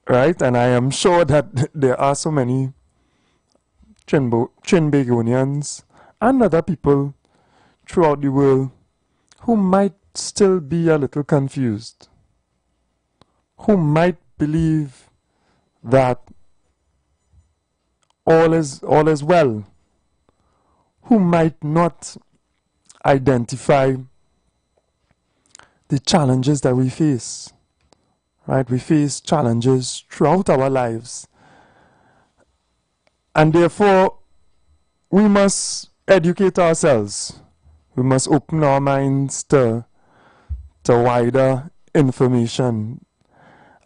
right? And I am sure that there are so many Trinbagonians and other people throughout the world who might still be a little confused, who might believe that all is well, who might not identify the challenges that we face, right? We face challenges throughout our lives. And therefore, we must educate ourselves. We must open our minds to wider information.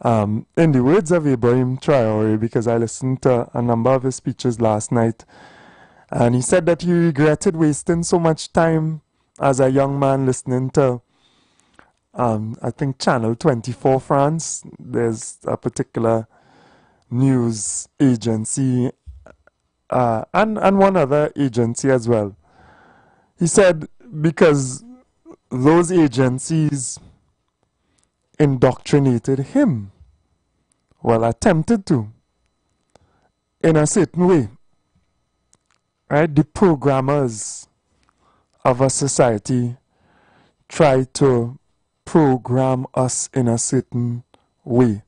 In the words of Ibrahim Traore, because I listened to a number of his speeches last night, and he said that he regretted wasting so much time as a young man listening to, I think, Channel 24 France. There's a particular news agency and one other agency as well. He said because those agencies indoctrinated him, well, attempted to, in a certain way, right? The programmers of a society try to program us in a certain way.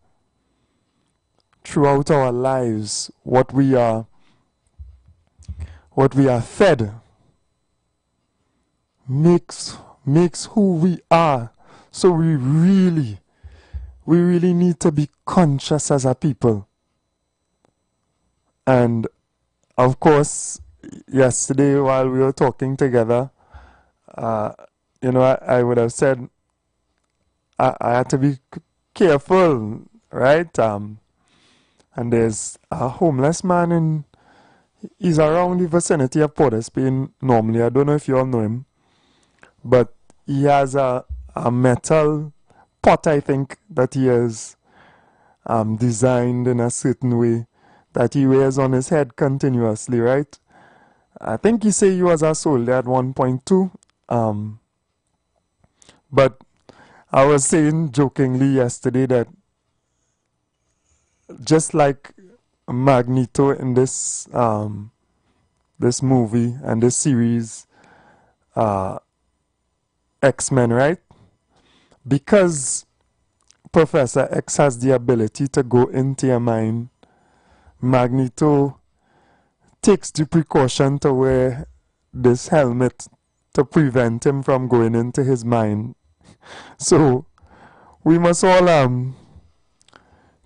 Throughout our lives, what we are fed makes who we are. So we really need to be conscious as a people. And of course, yesterday while we were talking together, I would have said I had to be careful, right? And there's a homeless man he's around the vicinity of Port of Spain normally. I don't know if you all know him, but he has a metal pot, I think, that he has designed in a certain way that he wears on his head continuously, right? I think he said he was a soldier at one point too. But I was saying jokingly yesterday that just like Magneto in this this movie and this series, X-Men, right? Because Professor X has the ability to go into your mind, Magneto takes the precaution to wear this helmet to prevent him from going into his mind. So we must all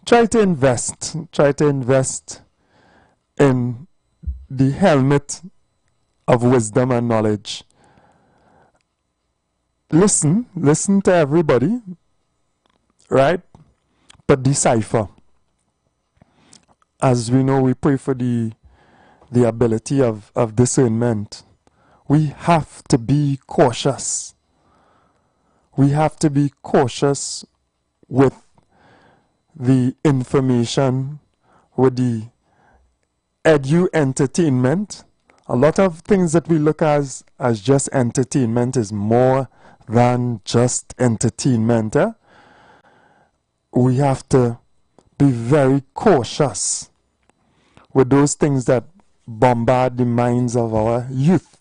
try to invest in the helmet of wisdom and knowledge. Listen to everybody, right? But decipher. As we know, we pray for the ability of discernment. We have to be cautious. We have to be cautious with the information, with the entertainment. A lot of things that we look as just entertainment is more than just entertainment. We have to be very cautious with those things that bombard the minds of our youth,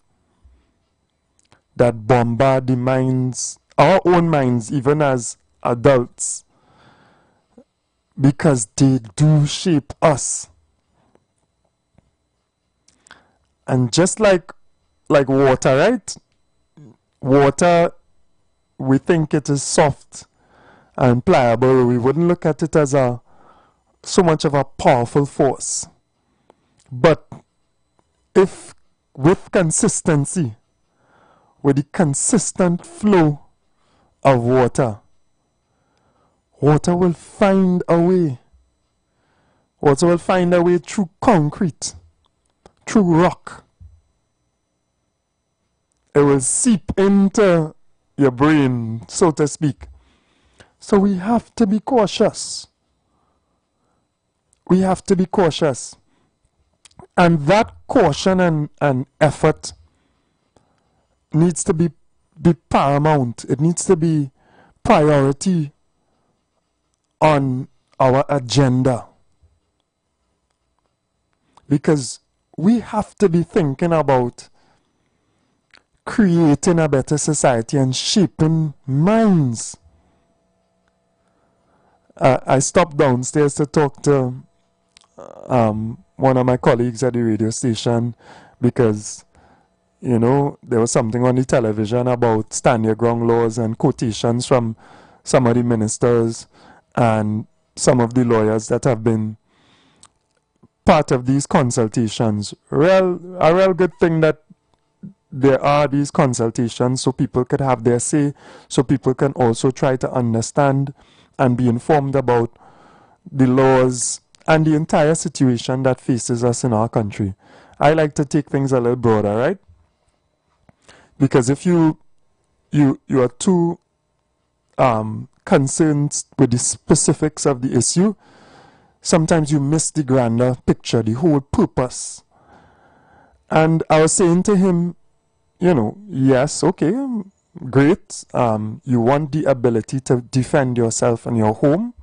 that bombard the minds, our own minds, even as adults, because they do shape us. And just like water, right? Water, we think it is soft and pliable. We wouldn't look at it as so much of a powerful force. But if with consistency, with the consistent flow of water, water will find a way. Water will find a way through concrete, through rock. It will seep into your brain, so to speak. So we have to be cautious. We have to be cautious. And that caution and effort needs to be paramount. It needs to be priority on our agenda. Because we have to be thinking about creating a better society and shaping minds. I stopped downstairs to talk to one of my colleagues at the radio station because, you know, there was something on the television about stand your ground laws and quotations from some of the ministers and some of the lawyers that have been part of these consultations. A real good thing that there are these consultations so people could have their say, so people can also try to understand and be informed about the laws and the entire situation that faces us in our country. I like to take things a little broader, right? Because if you are too concerned with the specifics of the issue, sometimes you miss the grander picture, the whole purpose. And I was saying to him, you know, yes, okay, great. You want the ability to defend yourself and your home,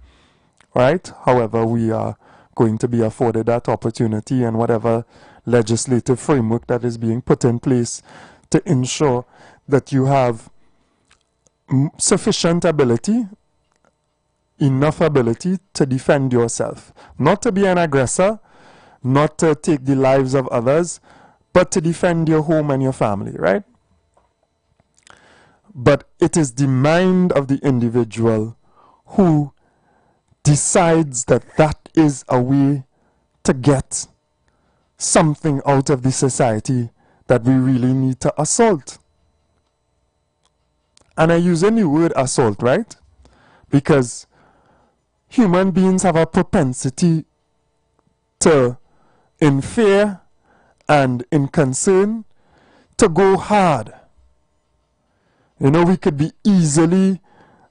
right? However, we are going to be afforded that opportunity and whatever legislative framework that is being put in place to ensure that you have sufficient ability, enough ability to defend yourself. Not to be an aggressor, not to take the lives of others, but to defend your home and your family, right? But it is the mind of the individual who decides that that is a way to get something out of the society that we really need to assault. And I use the word assault, right? Because human beings have a propensity to, in fear and in concern, to go hard. You know, we could be easily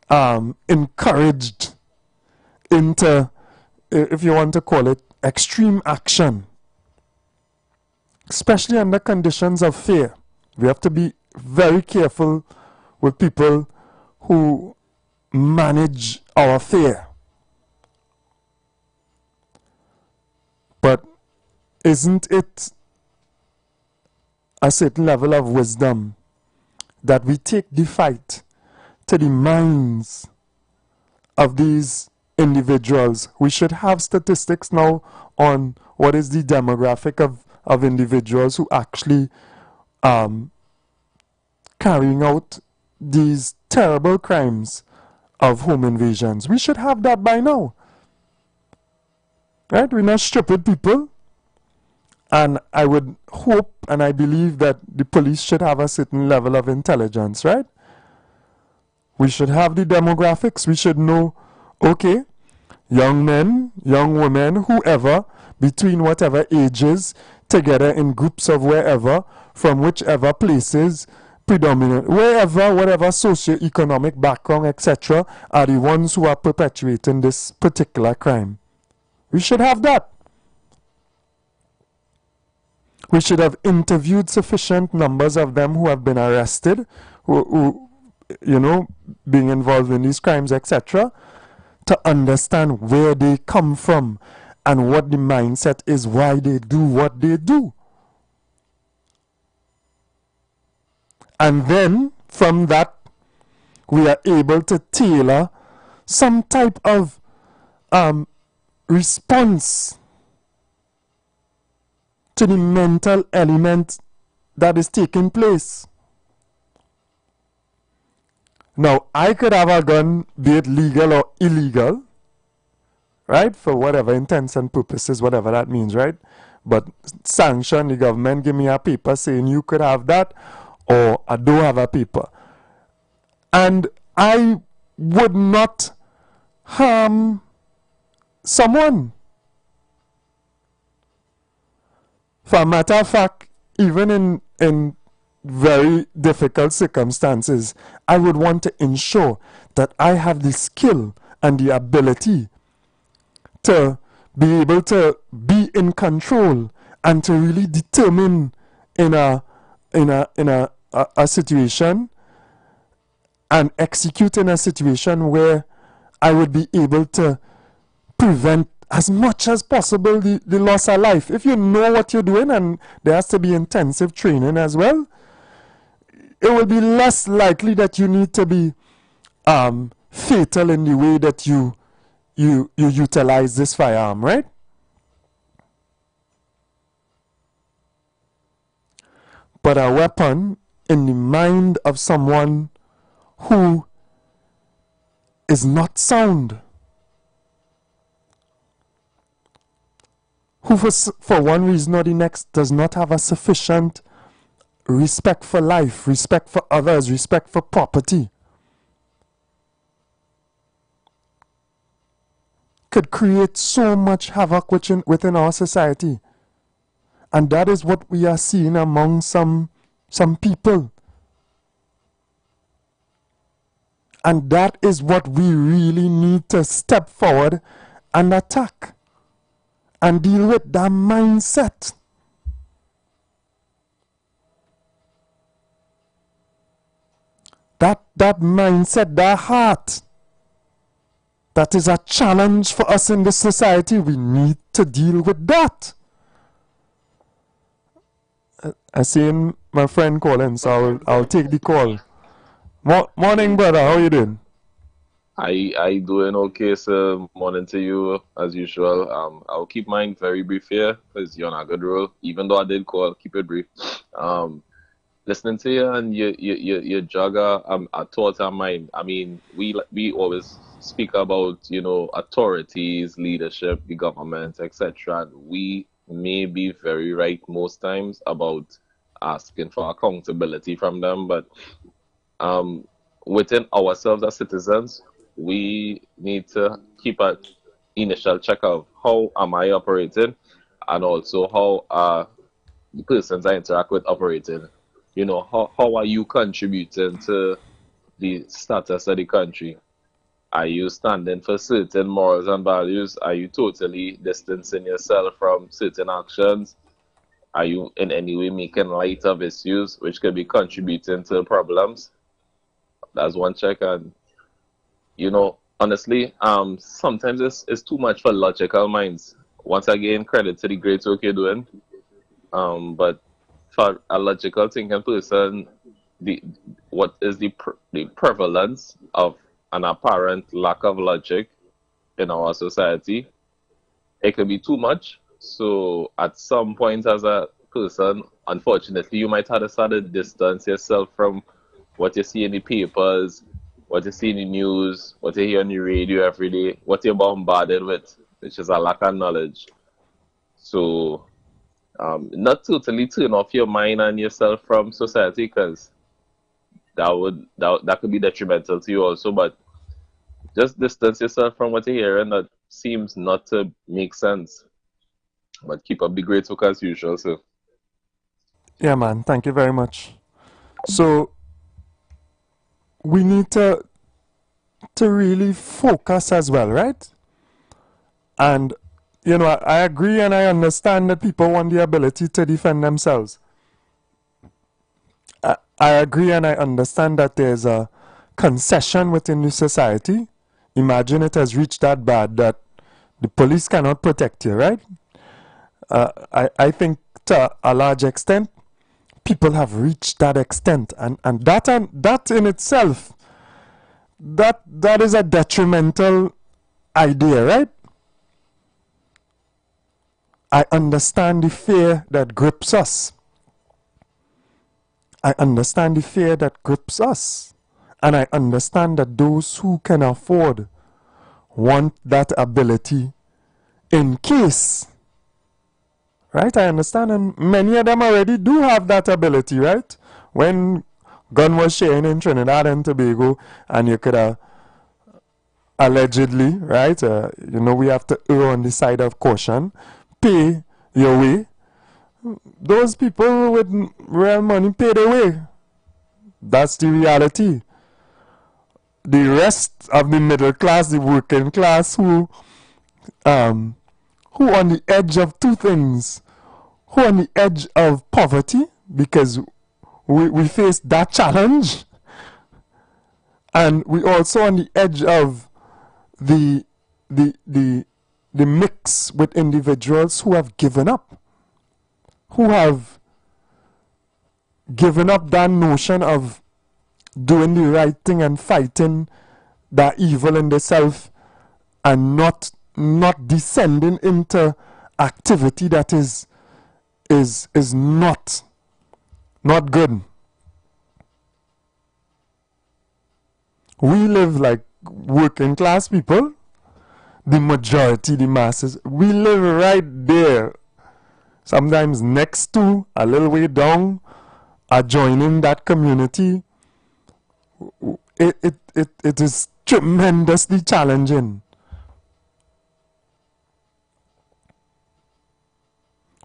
encouraged into, if you want to call it, extreme action, especially under conditions of fear. We have to be very careful with people who manage our fear. But isn't it a certain level of wisdom that we take the fight to the minds of these individuals? We should have statistics now on what is the demographic of individuals who actually carrying out these terrible crimes of home invasions. We should have that by now. Right? We're not stupid people. And I would hope and I believe that the police should have a certain level of intelligence, right? We should have the demographics. We should know, okay, young men, young women, whoever, between whatever ages, together in groups of wherever, from whichever places, predominant, wherever, whatever socio-economic background, etc., are the ones who are perpetuating this particular crime. We should have that. We should have interviewed sufficient numbers of them who have been arrested, who you know, being involved in these crimes, etc., to understand where they come from and what the mindset is, why they do what they do. And then, from that, we are able to tailor some type of response to the mental element that is taking place. Now, I could have a gun, be it legal or illegal, right? For whatever intents and purposes, whatever that means, right? But sanction, the government give me a paper saying you could have that, or I don't have a paper. And I would not harm someone. For a matter of fact, even in very difficult circumstances, I would want to ensure that I have the skill and the ability to be able to be in control and to really determine in a situation and execute in a situation where I would be able to prevent as much as possible the loss of life. If you know what you're doing, and there has to be intensive training as well, it will be less likely that you need to be fatal in the way that you utilize this firearm, right? But a weapon in the mind of someone who is not sound, who for one reason or the next does not have a sufficient respect for life, respect for others, respect for property, could create so much havoc within our society. And that is what we are seeing among some people. And that is what we really need to step forward and attack and deal with that mindset. That mindset, that heart, that is a challenge for us in this society. We need to deal with that. I see my friend calling, so I'll take the call. Morning, brother. How you doing? I doing okay, sir. Morning to you, as usual. I'll keep mine very brief here, because you're on a good roll. Even though I did call, keep it brief. Listening to you and you juggle a thought of mine. I mean, we always speak about, you know, authorities, leadership, the government, etc. We may be very right most times about asking for accountability from them, but within ourselves as citizens, we need to keep an initial check of how am I operating, and also how the persons I interact with operating. You know, how are you contributing to the status of the country? Are you standing for certain morals and values? Are you totally distancing yourself from certain actions? Are you in any way making light of issues which could be contributing to problems? That's one check. And, you know, honestly, sometimes it's too much for logical minds. Once again, credit to the great work you're doing. But for a logical thinking person, what is the prevalence of an apparent lack of logic in our society? It could be too much. So at some point as a person, unfortunately, you might have to start to distance yourself from what you see in the papers, what you see in the news, what you hear on the radio every day, what you're bombarded with, which is a lack of knowledge. So not totally turn off your mind and yourself from society, because that could be detrimental to you also, but just distance yourself from what you're hearing that seems not to make sense. But keep up the great work as usual, sir. Yeah, man. Thank you very much. So we need to really focus as well, right? And, you know, I agree and I understand that people want the ability to defend themselves. I agree and I understand that there's a concession within the society. Imagine it has reached that bad that the police cannot protect you, right? I think to a large extent, people have reached that extent, and that in itself, that is a detrimental idea, right? I understand the fear that grips us. I understand the fear that grips us. And I understand that those who can afford want that ability in case. Right? I understand. And many of them already do have that ability, right? When gun was sharing in Trinidad and Tobago, and you could have allegedly, right? You know, we have to err on the side of caution. Pay your way. Those people with real money pay their way. That's the reality. The rest of the middle class, the working class, who on the edge of two things, who on the edge of poverty, because we face that challenge, and we also on the edge of the they mix with individuals who have given up, who have given up that notion of doing the right thing and fighting that evil in themselves, and not descending into activity that is not good. We live like working class people, the majority, the masses. We live right there, sometimes next to, a little way down, adjoining that community. It is tremendously challenging.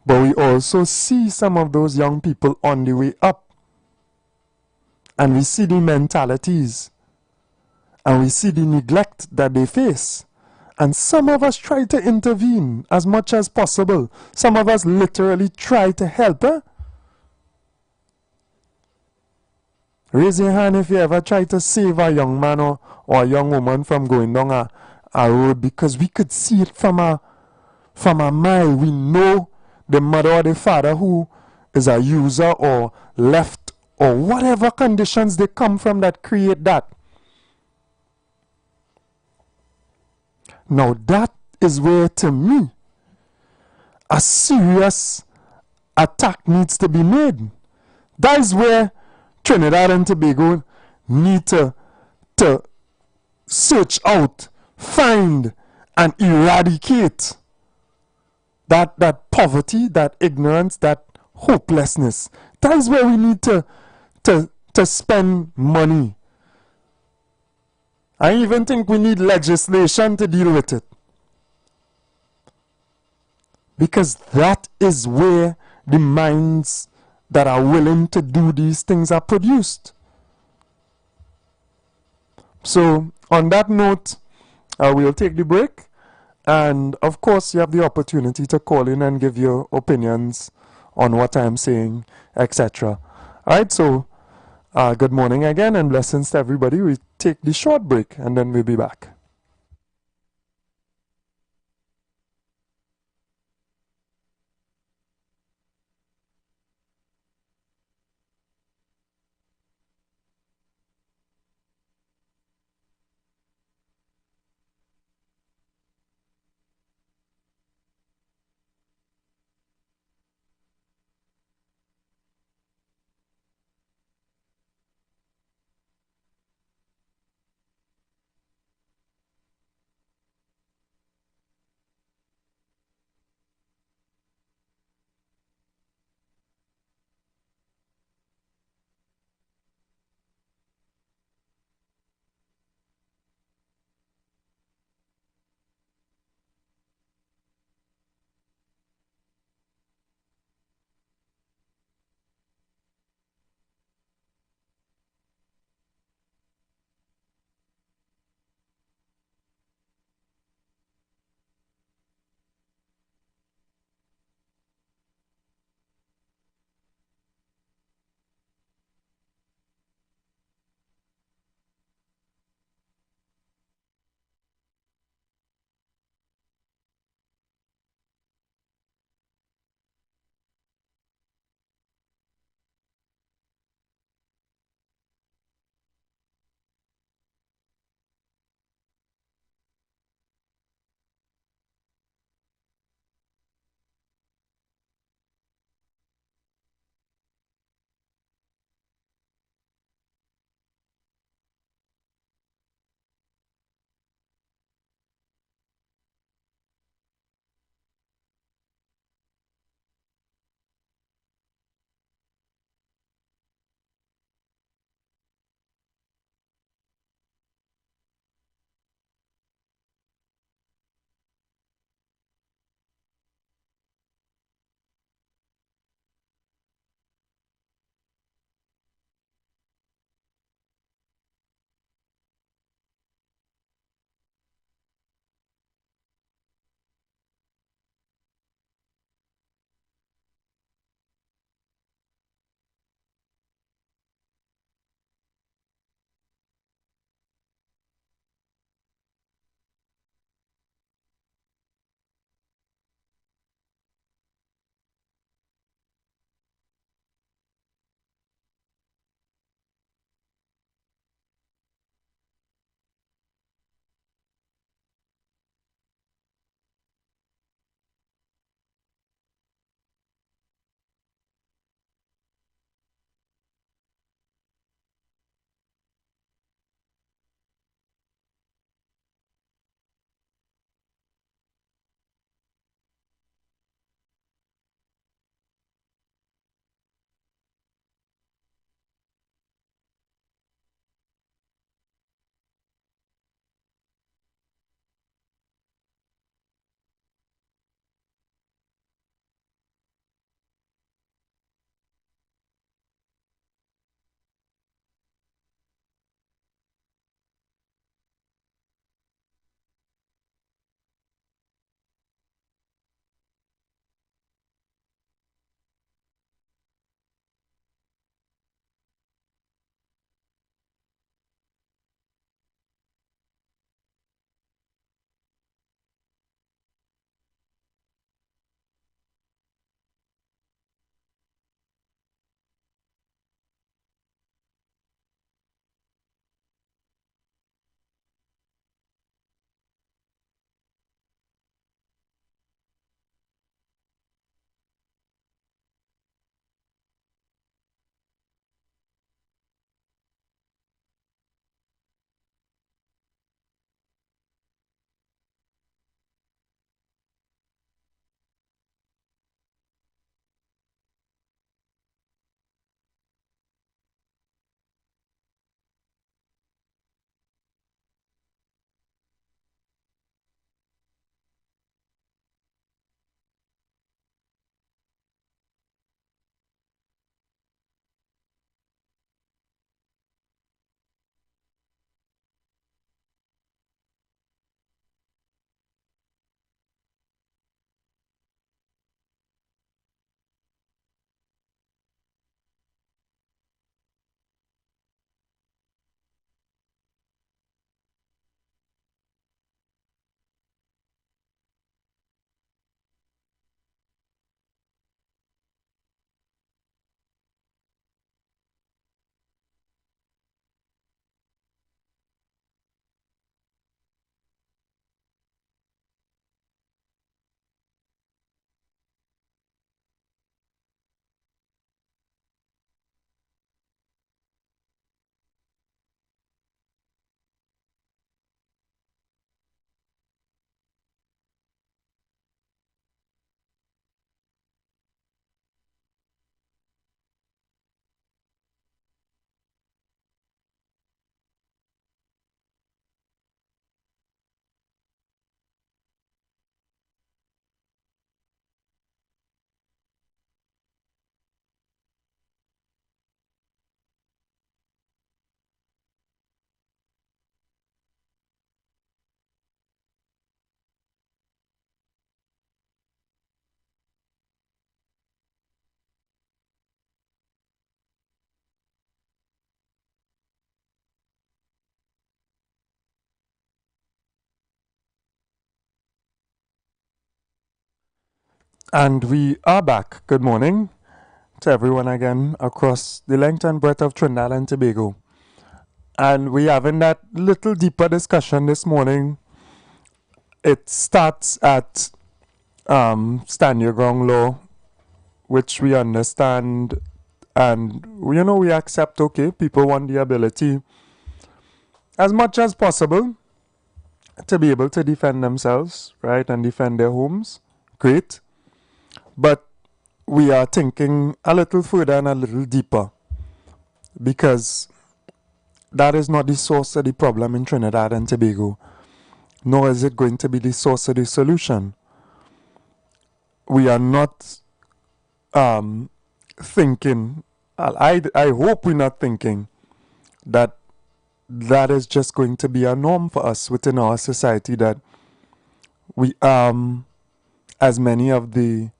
But we also see some of those young people on the way up. And we see the mentalities. And we see the neglect that they face. And some of us try to intervene as much as possible. Some of us literally try to help. Raise your hand if you ever try to save a young man or a young woman from going down a road, because we could see it from a mile. We know the mother or the father who is a user or left or whatever conditions they come from that create that. Now that is where, to me, a serious attack needs to be made. That is where Trinidad and Tobago need to search out, find, and eradicate that poverty, that ignorance, that hopelessness. That is where we need to spend money. I even think we need legislation to deal with it. Because that is where the minds that are willing to do these things are produced. So, on that note, we'll take the break. And, of course, you have the opportunity to call in and give your opinions on what I'm saying, etc. All right, so good morning again and blessings to everybody. We take the short break and then we'll be back. And we are back. Good morning to everyone again across the length and breadth of Trinidad and Tobago. And we having that little deeper discussion this morning. It starts at stand your ground law, which we understand and we accept. Okay, people want the ability as much as possible to be able to defend themselves, right, and defend their homes. Great. But we are thinking a little further and a little deeper, because that is not the source of the problem in Trinidad and Tobago, nor is it going to be the source of the solution. We are not thinking, I hope we're not thinking that is just going to be a norm for us within our society, that we as many of the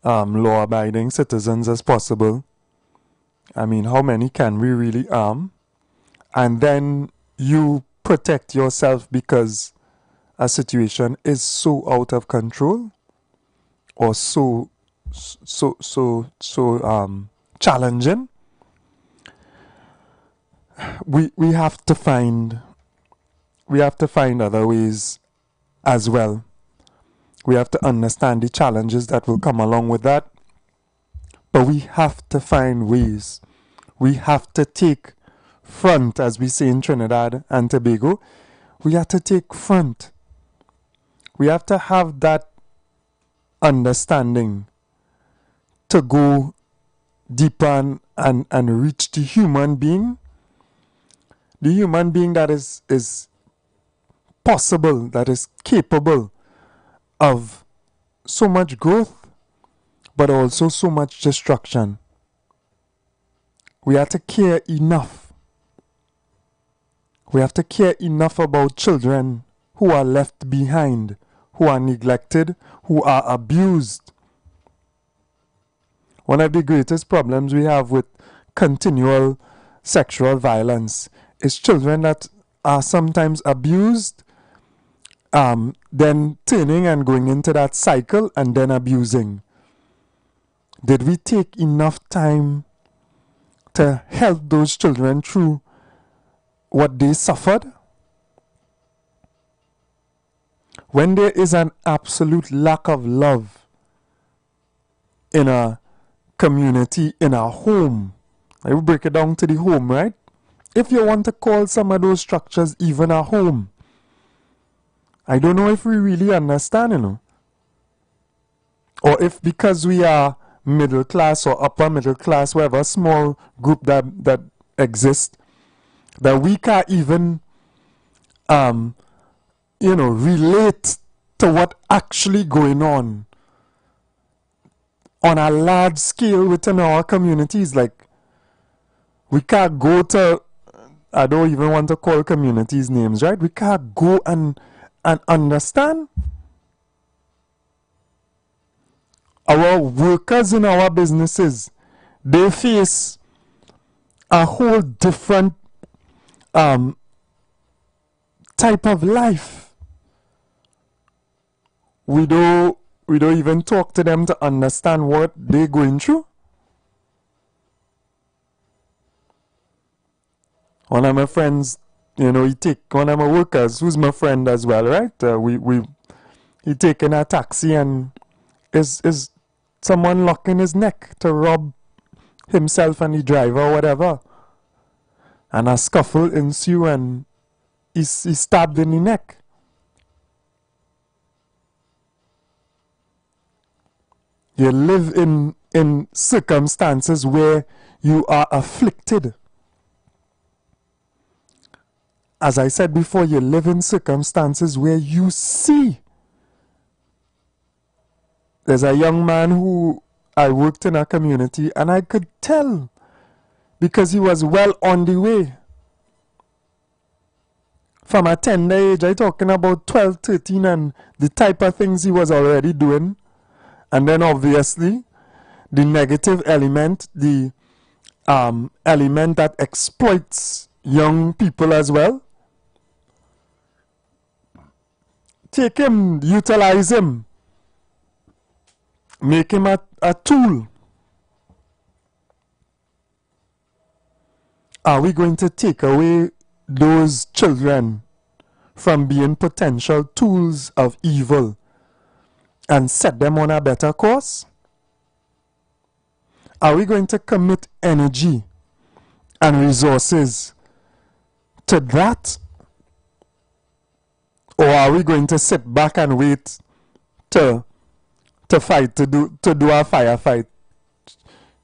law-abiding citizens as possible. I mean, how many can we really arm? And then you protect yourself because a situation is so out of control or so challenging. We have to find other ways as well. We have to understand the challenges that will come along with that. But we have to find ways. We have to take front, as we say in Trinidad and Tobago. We have to take front. We have to have that understanding to go deeper and reach the human being. The human being that is possible, that is capable of so much growth, but also so much destruction. We have to care enough. We have to care enough about children who are left behind, who are neglected, who are abused. One of the greatest problems we have with continual sexual violence is children that are sometimes abused, then turning and going into that cycle and then abusing. Did we take enough time to help those children through what they suffered? When there is an absolute lack of love in a community, in a home, I will break it down to the home, right? If you want to call some of those structures even a home, I don't know if we really understand, or if because we are middle class or upper middle class, whatever small group that exists, that we can't even, relate to what actually going on a large scale within our communities. Like, we can't go to, I don't even want to call communities names, right? We can't go and understand. Our workers in our businesses, they face a whole different type of life. We don't even talk to them to understand what they're going through. One of my friends, he take one of my workers, who's my friend as well, right? He taking a taxi and is someone locking his neck to rob himself and the driver or whatever. And a scuffle ensue and he's stabbed in the neck. You live in circumstances where you are afflicted. As I said before, you live in circumstances where you see. There's a young man who I worked in a community, and I could tell because he was well on the way. From a tender age, I'm talking about 12, 13, and the type of things he was already doing. And then obviously, the negative element, the element that exploits young people as well. Take him, utilize him. make him a tool? Are we going to take away those children from being potential tools of evil and set them on a better course? Are we going to commit energy and resources to that? Or are we going to sit back and wait to fight, to do a firefight?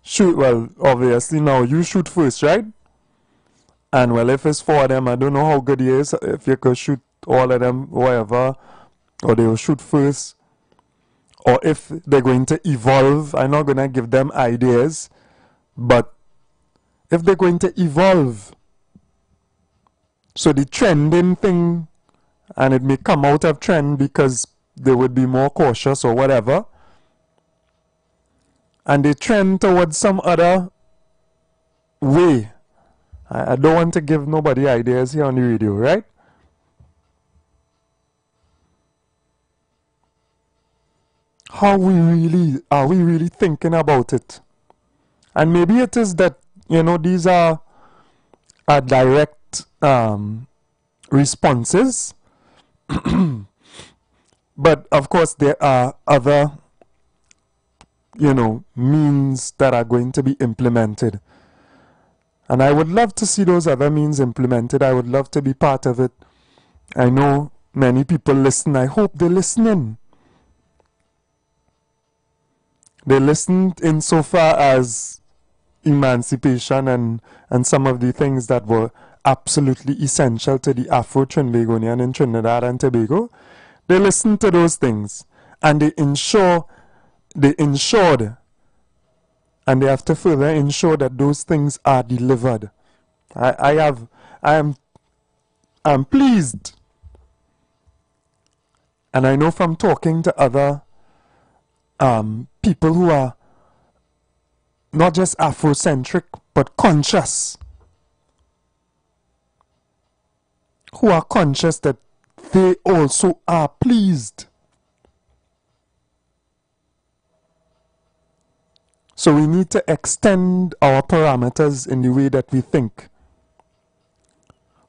Shoot, well, obviously now you shoot first, right? And well, if it's 4 of them, I don't know how good he is. If you could shoot all of them, whatever, or they will shoot first. Or if they're going to evolve, I'm not going to give them ideas, but if they're going to evolve, so the trending thing, and it may come out of trend because they would be more cautious or whatever, and they trend towards some other way. I don't want to give nobody ideas here on the radio, right? Are we really thinking about it? And maybe it is that, these are direct responses. But of course there are other, means that are going to be implemented. And I would love to see those other means implemented. I would love to be part of it. I know many people listen. I hope they're listening. They listened insofar as emancipation and some of the things that were absolutely essential to the Afro-Trinbagonian in Trinidad and Tobago. They listened to those things and they ensured, and they have to further ensure that those things are delivered. I'm pleased. And I know from talking to other people who are not just Afrocentric but conscious, who are conscious that they also are pleased. So we need to extend our parameters in the way that we think.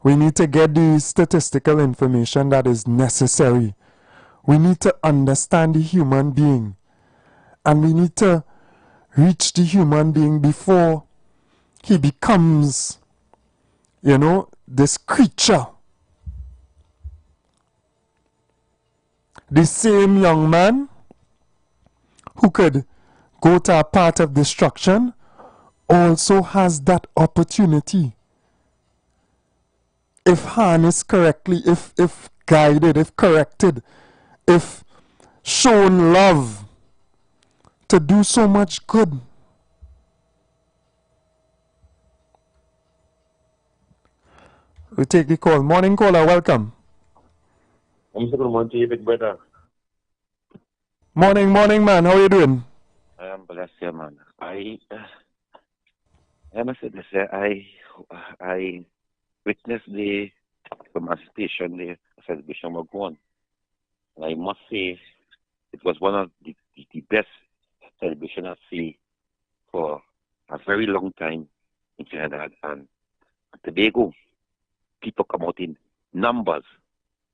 We need to get the statistical information that is necessary. We need to understand the human being. And we need to reach the human being before he becomes, this creature. The same young man who could go to a path of destruction also has that opportunity. If harnessed correctly, if guided, if corrected, if shown love, to do so much good. We take the call. Morning caller, welcome. I'm good morning to you, big brother. Morning, man. How are you doing? I am blessed, yeah, man. I must say this, I witnessed the emancipation, the celebration of one. And I must say it was one of the best celebrations I've seen for a very long time in Trinidad and Tobago. People come out in numbers.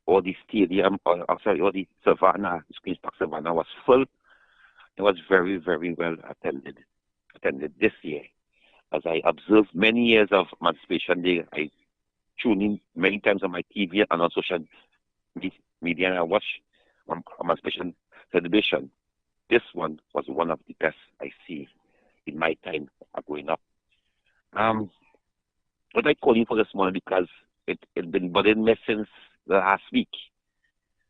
All the stadium, all the Savannah, Queen's Park Savannah was full. It was very, very well attended this year. As I observed many years of Emancipation Day, I tune in many times on my TV and on social media, and I watch Emancipation celebration. This one was one of the best I see in my time of growing up. What I call you for this morning because it's been bothering me since the last week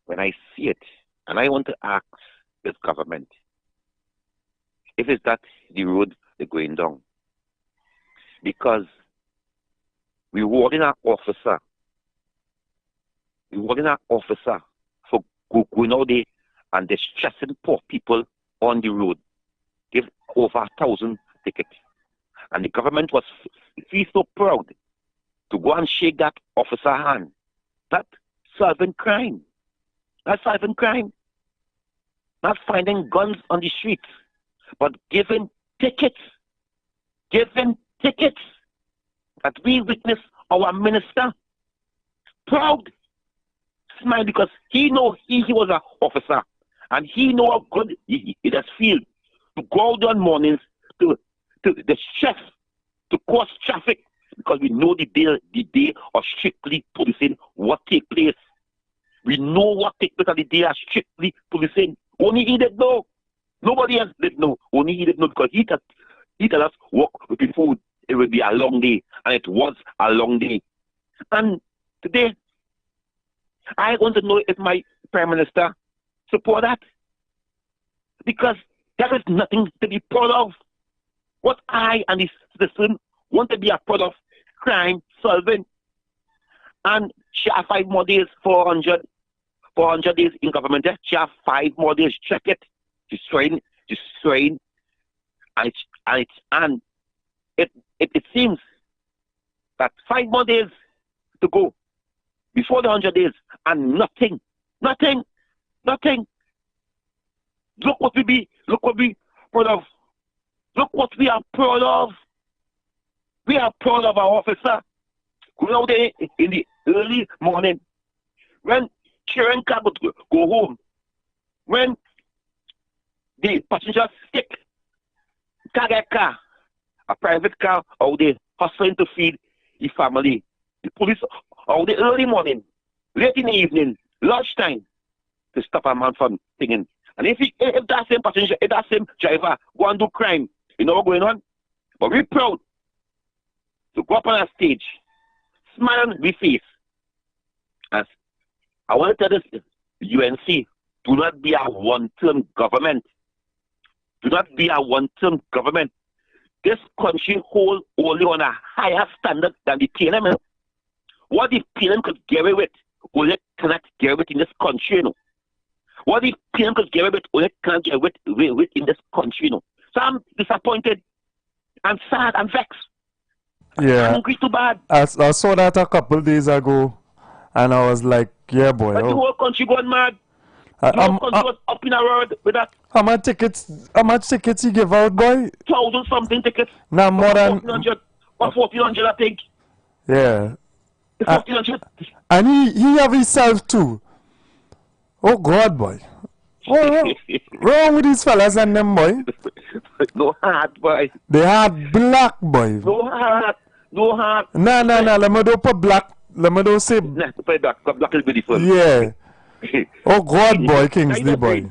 when I see it, and I want to ask this government, if it's that the road they're going down, because rewarding our officer for going out there and distressing poor people on the road, give over 1,000 tickets, and the government was so proud to go and shake that officer hand. That's solving crime. That's solving crime. not finding guns on the streets, but giving tickets. Giving tickets. That we witness our minister proud, smile, because he know he was an officer, and he know how good he does feel to go out on mornings to the chef to cause traffic, because we know the day of strictly policing what take place. We know what take place on the day of strictly policing. Only he did know. Nobody else did know. Only he did know, because he tell us work with the food. It will be a long day, and it was a long day. And today, I want to know if my Prime Minister support that, because there is nothing to be proud of. What I and the citizen want to be a proud of, crime solving. And she have 5 more days, 400 days in government. She have 5 more days. Check it. She's trying, and it seems that 5 more days to go before the 100 days, and nothing. Look what we proud of. Look what we are proud of. We are proud of our officer going out there in the early morning when children can't go home, when the passengers sick, can't get car, a private car out there hustling to feed the family. The police out there early morning, late in the evening, lunchtime, to stop a man from singing. And if that same passenger, if that same driver go and do crime, you know what's going on? But we're proud to go up on a stage, smile on we face. As I want to tell this UNC, do not be a one-term government. Do not be a one-term government. This country hold only on a higher standard than the PNM. What the PNM could get away with, only cannot get away with in this country, you know. What the PNM could get away with, only cannot get away with in this country, you know. So I'm disappointed. I'm sad. I'm vexed. Yeah. I'm angry too bad. I saw that a couple days ago, and I was like, yeah, boy. But the whole country gone mad. The whole country was up in a road with that. How much tickets you give out, boy? 1,000 something tickets. Now more than 1,400. 1,400, I think. Yeah. 1,400. And he have himself too. Oh God, boy. What wrong with these fellas and them, boy? No heart, boy. They had black, boy. No heart. No heart. Nah. Let me do put black. Let me do say. Nah, put black. Black is beautiful. Yeah. Oh God, boy, Kingsley, boy.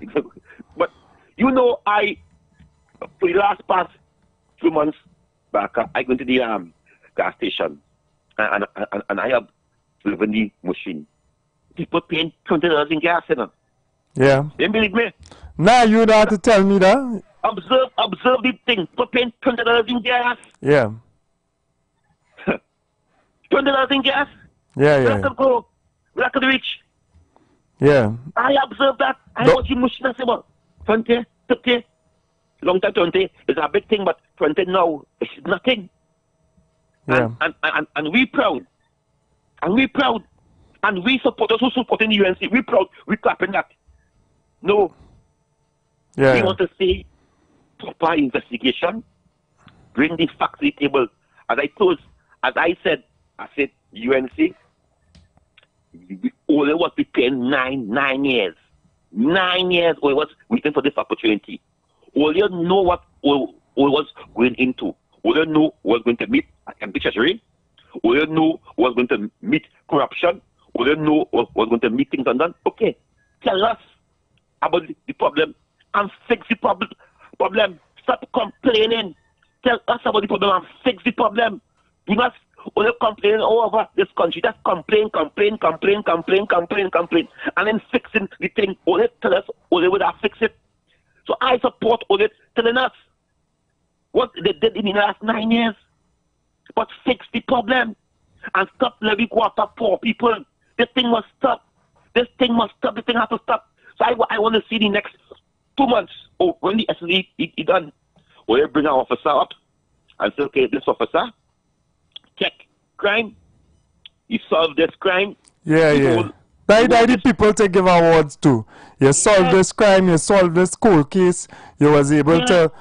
But you know, for the last past 2 months back, I went to the gas station, and I have driven the machine. People paying $20 in gas, you know. Yeah. They believe me. Nah, you don't have to tell me that. Observe the thing. People paying $20 in gas. Yeah. $20 in gas. Yeah. Where I could go? Where I could reach? Yeah. I observed that. I watch the machine and say, well, 20, 30. Long time 20 is a big thing, but 20 now is nothing. Yeah. And we proud. And we proud. And we support us who supporting the UNC. We proud. We clapping that. No. Yeah. We want to see proper investigation. Bring the facts to the table. As I said, UNC, we only was preparing 9 years. 9 years we was waiting for this opportunity. Only know what we was going into. Only know was going to meet empty treasury. Only know was going to meet corruption. Only know was going to meet things undone. Okay, tell us about the problem and fix the problem. Stop complaining. Tell us about the problem and fix the problem. Do not only complain all over this country. Just complain, and then fixing the thing. Only tell us, only would have fix it. So I support only telling us what they did in the last 9 years. But fix the problem and stop living quarter poor people. This thing must stop. This thing has to stop. So I want to see the next 2 months. Oh, when the SLE is done, will you bring an officer up and say, okay, this officer, check crime. He solved this crime. Yeah. That the people to give awards to. You solved this crime, you solved this cold case, you was able to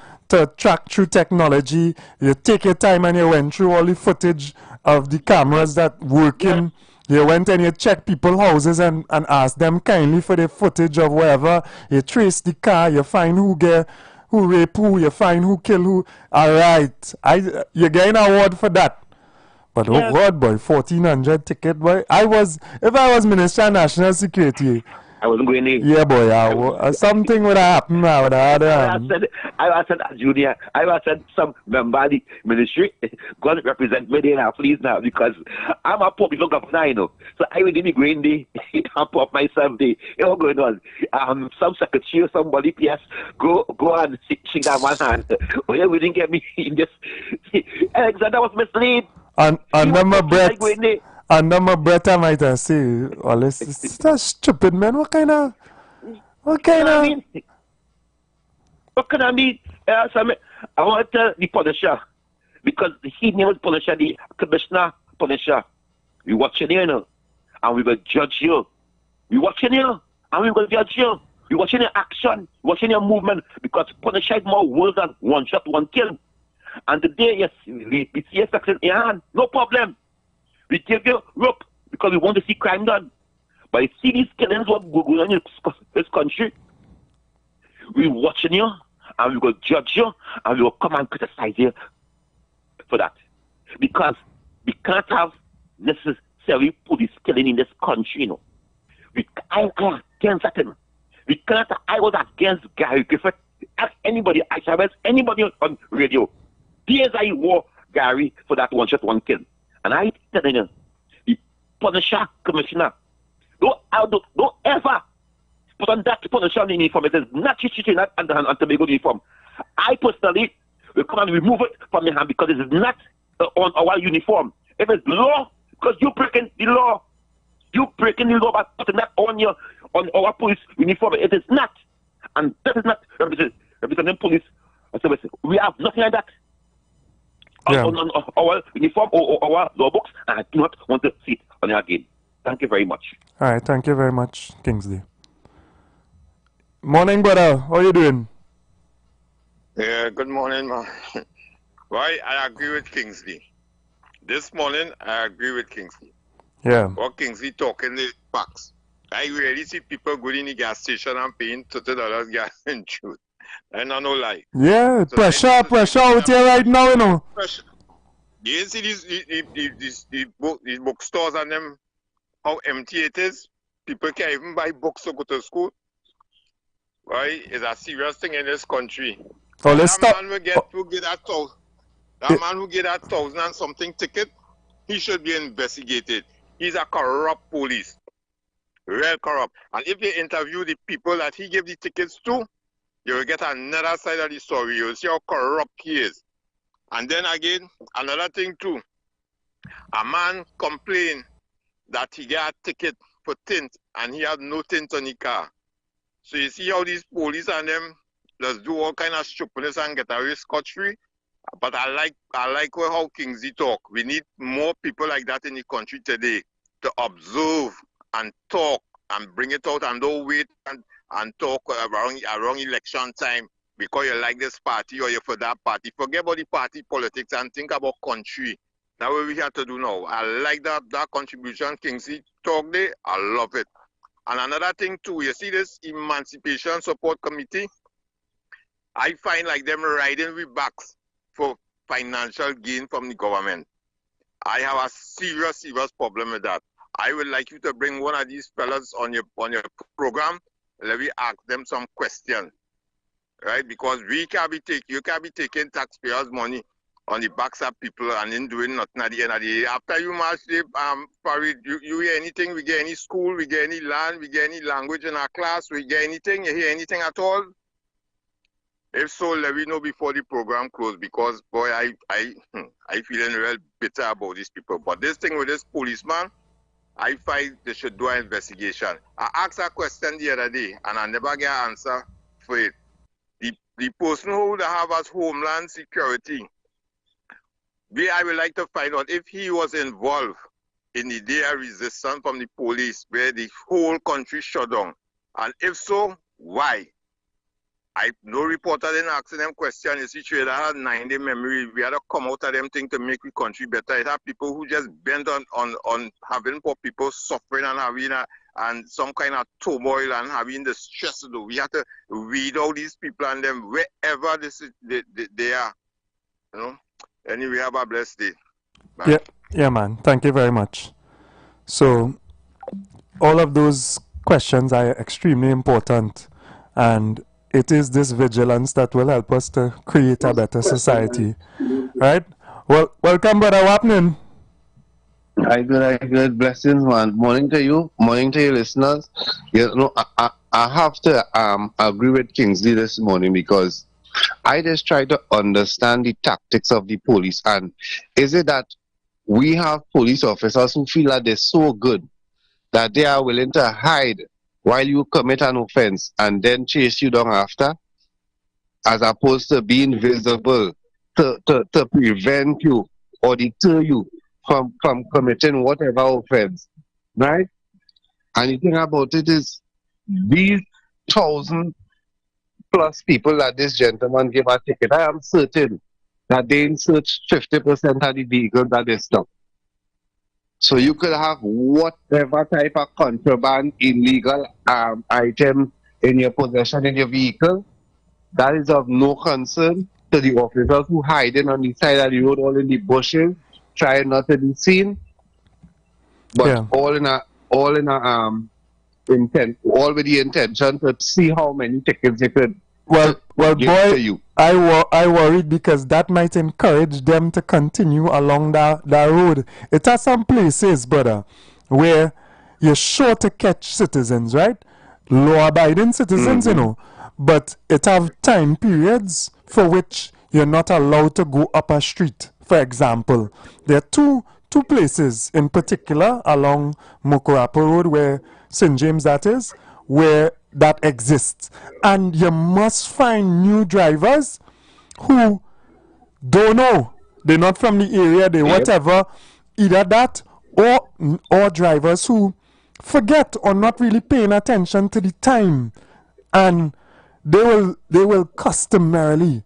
track through technology, you take your time and you went through all the footage of the cameras that working. You went and you checked people's houses and asked them kindly for the footage of wherever. You trace the car, you find who rape who, you find who kill who. Alright. You get an award for that. But oh God, boy, 1,400 ticket, boy. If I was Minister of National Security, I wasn't going in. yeah, boy, something would have happened. I said, Junior, I said some member of the ministry, God represent me there now, please now, because I'm a poor people governor, you know. So I will give me green day, I'm poor myself day. You know going on? Some secretary or somebody, PS, go and shake that one hand. Oh yeah, we didn't get me in this. Alexander was misled. Under my breath, I might have say, well, it's stupid, man. What kind of? What can I mean? I want to tell the Punisher, because he named Punisher, the Commissioner Punisher. We watching you, know, and we will judge you. We watching you, and we will judge you. We watching your action, we watching your movement, because Punisher is more worse than one shot, one kill. And today, yes, we see a section in your hand, no problem. We give you rope because we want to see crime done. But you see these killings what going on in this country, we watching you and we will judge you and we will come and criticize you for that. Because we can't have necessary police killing in this country, you know. I am against that. We can't. I was against Gary Griffith. Ask anybody, I shall ask anybody on radio. Years I wore Gary for that one shot, one kill. And I tell you, the Punisher Commissioner, don't ever put on that Punisher uniform. It is not cheating on Tobago uniform. I personally will come and remove it from your hand because it is not on our uniform. If it's law, because you're breaking the law. You're breaking the law by putting that on our police uniform. It is not. And that is not representing police. So we have nothing like that. On our uniform or our law books, and I do not want to see it on your again. Thank you very much. All right, thank you very much, Kingsley. Morning, brother. How you doing? Yeah, good morning, man. Why, I agree with Kingsley. This morning, I agree with Kingsley. Yeah. What Kingsley talking the facts. I really see people going in the gas station and paying $30 gas and truth. And no lie. Yeah, so pressure out here right now, you know. Pressure. You see these bookstores and them, how empty it is. People can't even buy books to go to school. Right? It's a serious thing in this country. Oh, let's stop. Man who get that man who get that 1,000 and something ticket, he should be investigated. He's a corrupt police. Real corrupt. And if you interview the people that he gave the tickets to, you will get another side of the story. You will see how corrupt he is. And then again, another thing too. A man complained that he got a ticket for tint and he had no tint on the car. So you see how these police and them just do all kind of stupidness and get away scot-free. But I like how Kingsley talk. We need more people like that in the country today to observe and talk and bring it out and don't wait and talk around election time because you like this party or you're for that party. Forget about the party politics and think about country. That's what we have to do now. I like that contribution Kingsley talk there. I love it. And another thing too, you see this Emancipation Support Committee? I find like them riding with backs for financial gain from the government. I have a serious problem with that. I would like you to bring one of these fellas on your program. Let me ask them some questions, right? Because you can't be taking taxpayers' money on the backs of people and then doing nothing at the end of the day. After you march, Farid, you hear anything? We get any school? We get any land? We get any language in our class? We get anything? You hear anything at all? If so, let me know before the program closes because boy, I feeling real bitter about these people. But this thing with this policeman, I find they should do an investigation. I asked a question the other day and I never get an answer for it. The person who have as Homeland Security, I would like to find out if he was involved in the day of resistance from the police where the whole country shut down? And if so, why? No reporter didn't ask them question. You see, they had 9-day memory. We had to come out of them thing to make the country better. It have people who just bent on having poor people suffering and having and some kind of turmoil and having the stress to do. We have to weed out these people and them wherever they are. You know? Anyway, have a blessed day. Bye. Yeah, man. Thank you very much. So, all of those questions are extremely important, and it is this vigilance that will help us to create a better society. Right? Well, welcome, brother. What's happening? I good. Blessings, man. Morning to you. Morning to your listeners. You know, I have to agree with Kingsley this morning because I just try to understand the tactics of the police. And is it that we have police officers who feel that they're so good that they are willing to hide while you commit an offense and then chase you down after, as opposed to being visible to prevent you or deter you from committing whatever offense, right? And the thing about it is, these 1,000+ people that this gentleman gave a ticket, I am certain that they searched 50% of the vehicles that they stopped. So you could have whatever type of contraband, illegal item in your possession in your vehicle. That is of no concern to the officers who hiding on the side of the road, all in the bushes, trying not to be seen. But all with the intention to see how many tickets they could. Well, boy, I worried because that might encourage them to continue along that road. It has some places, brother, where you're sure to catch citizens, right? Law-abiding citizens, you know. But it have time periods for which you're not allowed to go up a street. For example, there are two places in particular along Mokorapo Road, where St. James that is, where that exists. And you must find new drivers who don't know. They're not from the area, they whatever. Either that or drivers who forget or not really paying attention to the time. And they will customarily,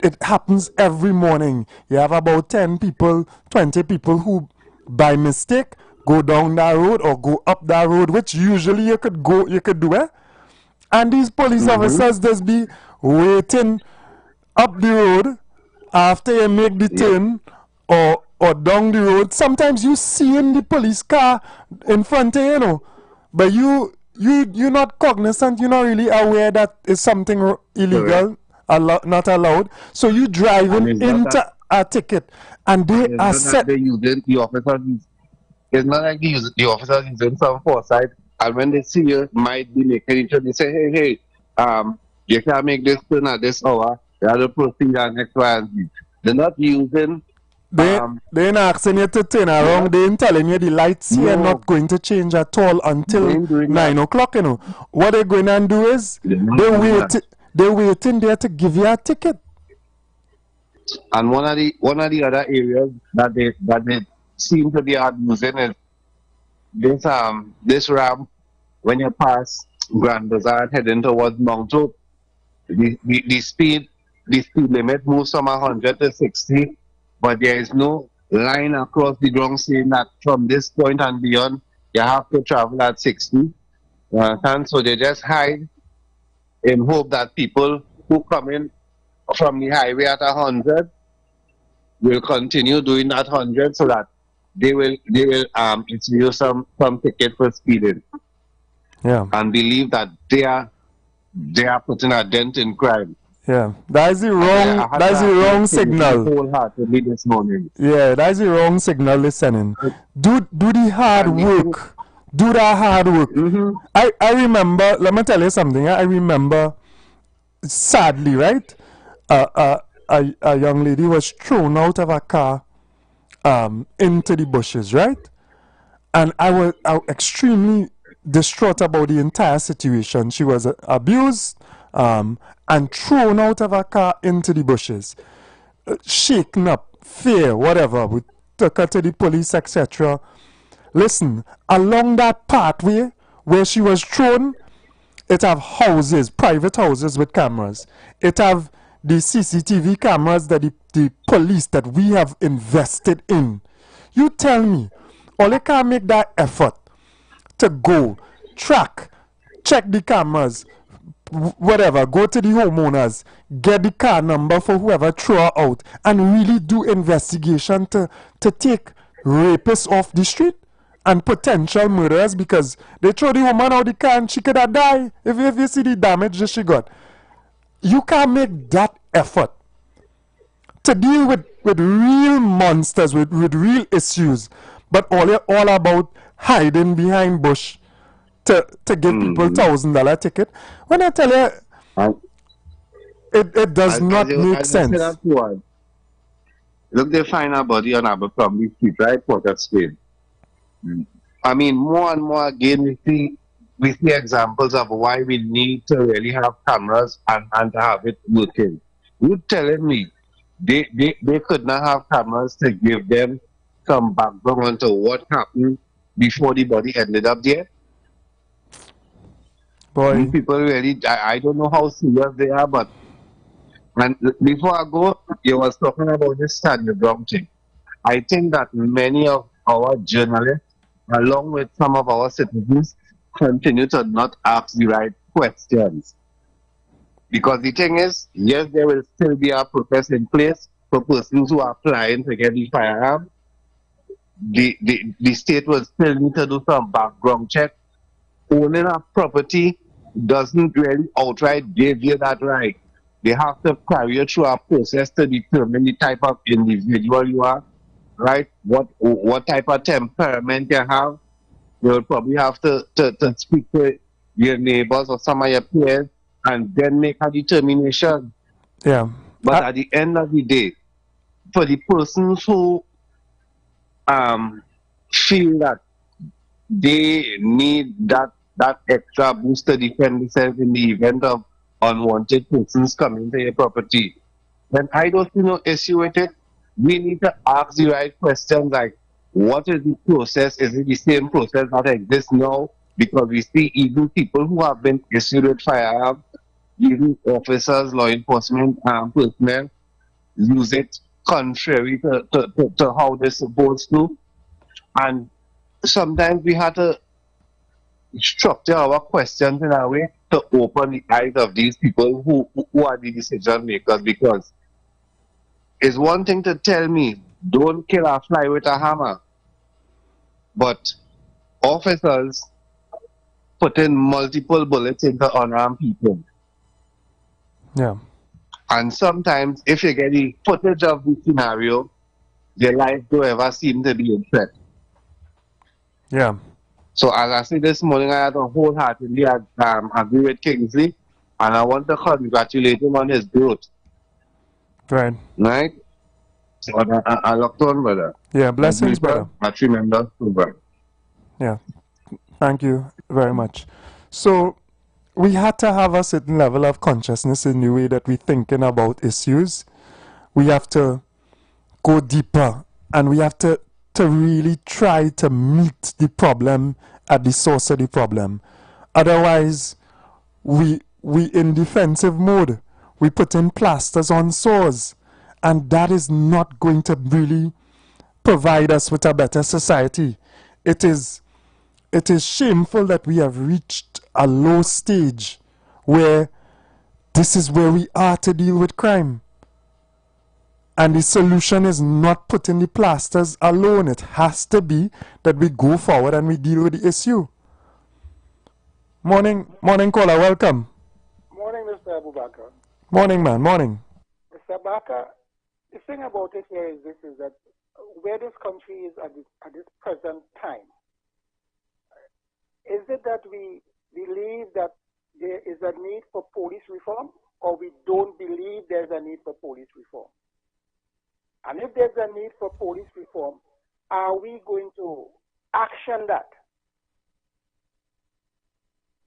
it happens every morning. You have about 10 people, 20 people who by mistake go down that road or go up that road, which usually you could do it. And these police officers just be waiting up the road after you make the turn or down the road. Sometimes you see in the police car in front of you, know, but you're not cognizant, you're not really aware that it's something illegal, not allowed. So you driving into a ticket, and they are set. It's not like the officers using some foresight, and when they see you, might be making it, they say, hey, you can't make this turn at this hour, you have to proceed at X, Y, and Z. They're not using... They're not asking you to turn around, they ain't telling you the lights here are not going to change at all until 9 o'clock, you know. What they're going to do is, they're waiting there to give you a ticket. And one of the other areas that they seem to be using is this ramp when you pass Grand Bazaar heading towards Mount Hope. The speed limit moves from 100 to 60, but there is no line across the ground saying that from this point and beyond you have to travel at 60. And so they just hide in hope that people who come in from the highway at 100 will continue doing that 100, so that they will issue some ticket for speeding. Yeah. And believe that they are putting a dent in crime. Yeah, that is the wrong signal. Wholeheartedly this morning. Yeah, that is the wrong signal. Listening, do the hard work. Do that hard work. I remember. Let me tell you something. I remember, sadly, right? A young lady was thrown out of a car, into the bushes, right? And I was extremely distraught about the entire situation. She was abused, and thrown out of her car into the bushes, shaken up, fear, whatever. We took her to the police, etc. Listen, along that pathway where she was thrown, it have houses, private houses with cameras. It have the CCTV cameras that the police that we have invested in. You tell me, all they can make that effort to go, track, check the cameras, whatever, go to the homeowners, get the car number for whoever threw her out, and really do investigation to take rapists off the street and potential murderers, because they throw the woman out the car and she could have died if you see the damage that she got. You can't make that effort to deal with real monsters, with real issues, but all about hiding behind bush to give people $1,000 ticket. When I tell you, it does not make sense. Look, they find a body on Abercrombie Street, right? Port of Spain. I mean, more and more again, we see examples of why we need to really have cameras and to have it working. You're telling me they could not have cameras to give them some background into what happened before the body ended up there? Boy. These people really, I don't know how serious they are, but and before I go, you was talking about this Stanley Brown thing. I think that many of our journalists, along with some of our citizens, continue to not ask the right questions. Because the thing is, yes, there will still be a process in place for persons who are applying to get the firearm. The state will still need to do some background check. Owning a property doesn't really outright give you that right. They have to carry you through a process to determine the type of individual you are, right? What type of temperament you have. You'll probably have to speak to your neighbors or some of your peers and then make a determination. Yeah. But at the end of the day, for the persons who feel that they need that extra boost to defend themselves in the event of unwanted persons coming to your property, then I don't see no issue with it. We need to ask the right questions like, what is the process? Is it the same process that exists now? Because we see even people who have been issued with firearms, even officers, law enforcement personnel, use it contrary to how they're supposed to. And sometimes we have to structure our questions in a way to open the eyes of these people who are the decision makers, because it's one thing to tell me, don't kill a fly with a hammer, but officers put in multiple bullets into unarmed people. Yeah. And sometimes, if you get the footage of the scenario, their life don't ever seem to be in threat. Yeah. So as I said this morning, I had to wholeheartedly agree with Kingsley, and I want to congratulate him on his growth. Right. Right? So I locked on, brother. Yeah, blessings, brother. I remember, brother. Yeah. Thank you very much. So we had to have a certain level of consciousness in the way that we're thinking about issues. We have to go deeper, and we have to really try to meet the problem at the source of the problem. Otherwise, we in defensive mode. We put in plasters on sores, and that is not going to really provide us with a better society. It is shameful that we have reached a low stage where this is where we are to deal with crime. And the solution is not putting the plasters alone. It has to be that we go forward and we deal with the issue. Morning caller, welcome. Morning, Mr. Abubakar. Morning, man, morning. Mr. Abubakar, the thing about it here is this, is that where this country is at this present time, is it that we believe that there is a need for police reform, or we don't believe there's a need for police reform? And if there's a need for police reform, are we going to action that?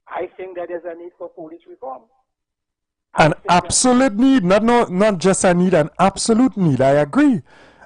I think that there's a need for police reform. An absolute need, not just a need, an absolute need. I agree.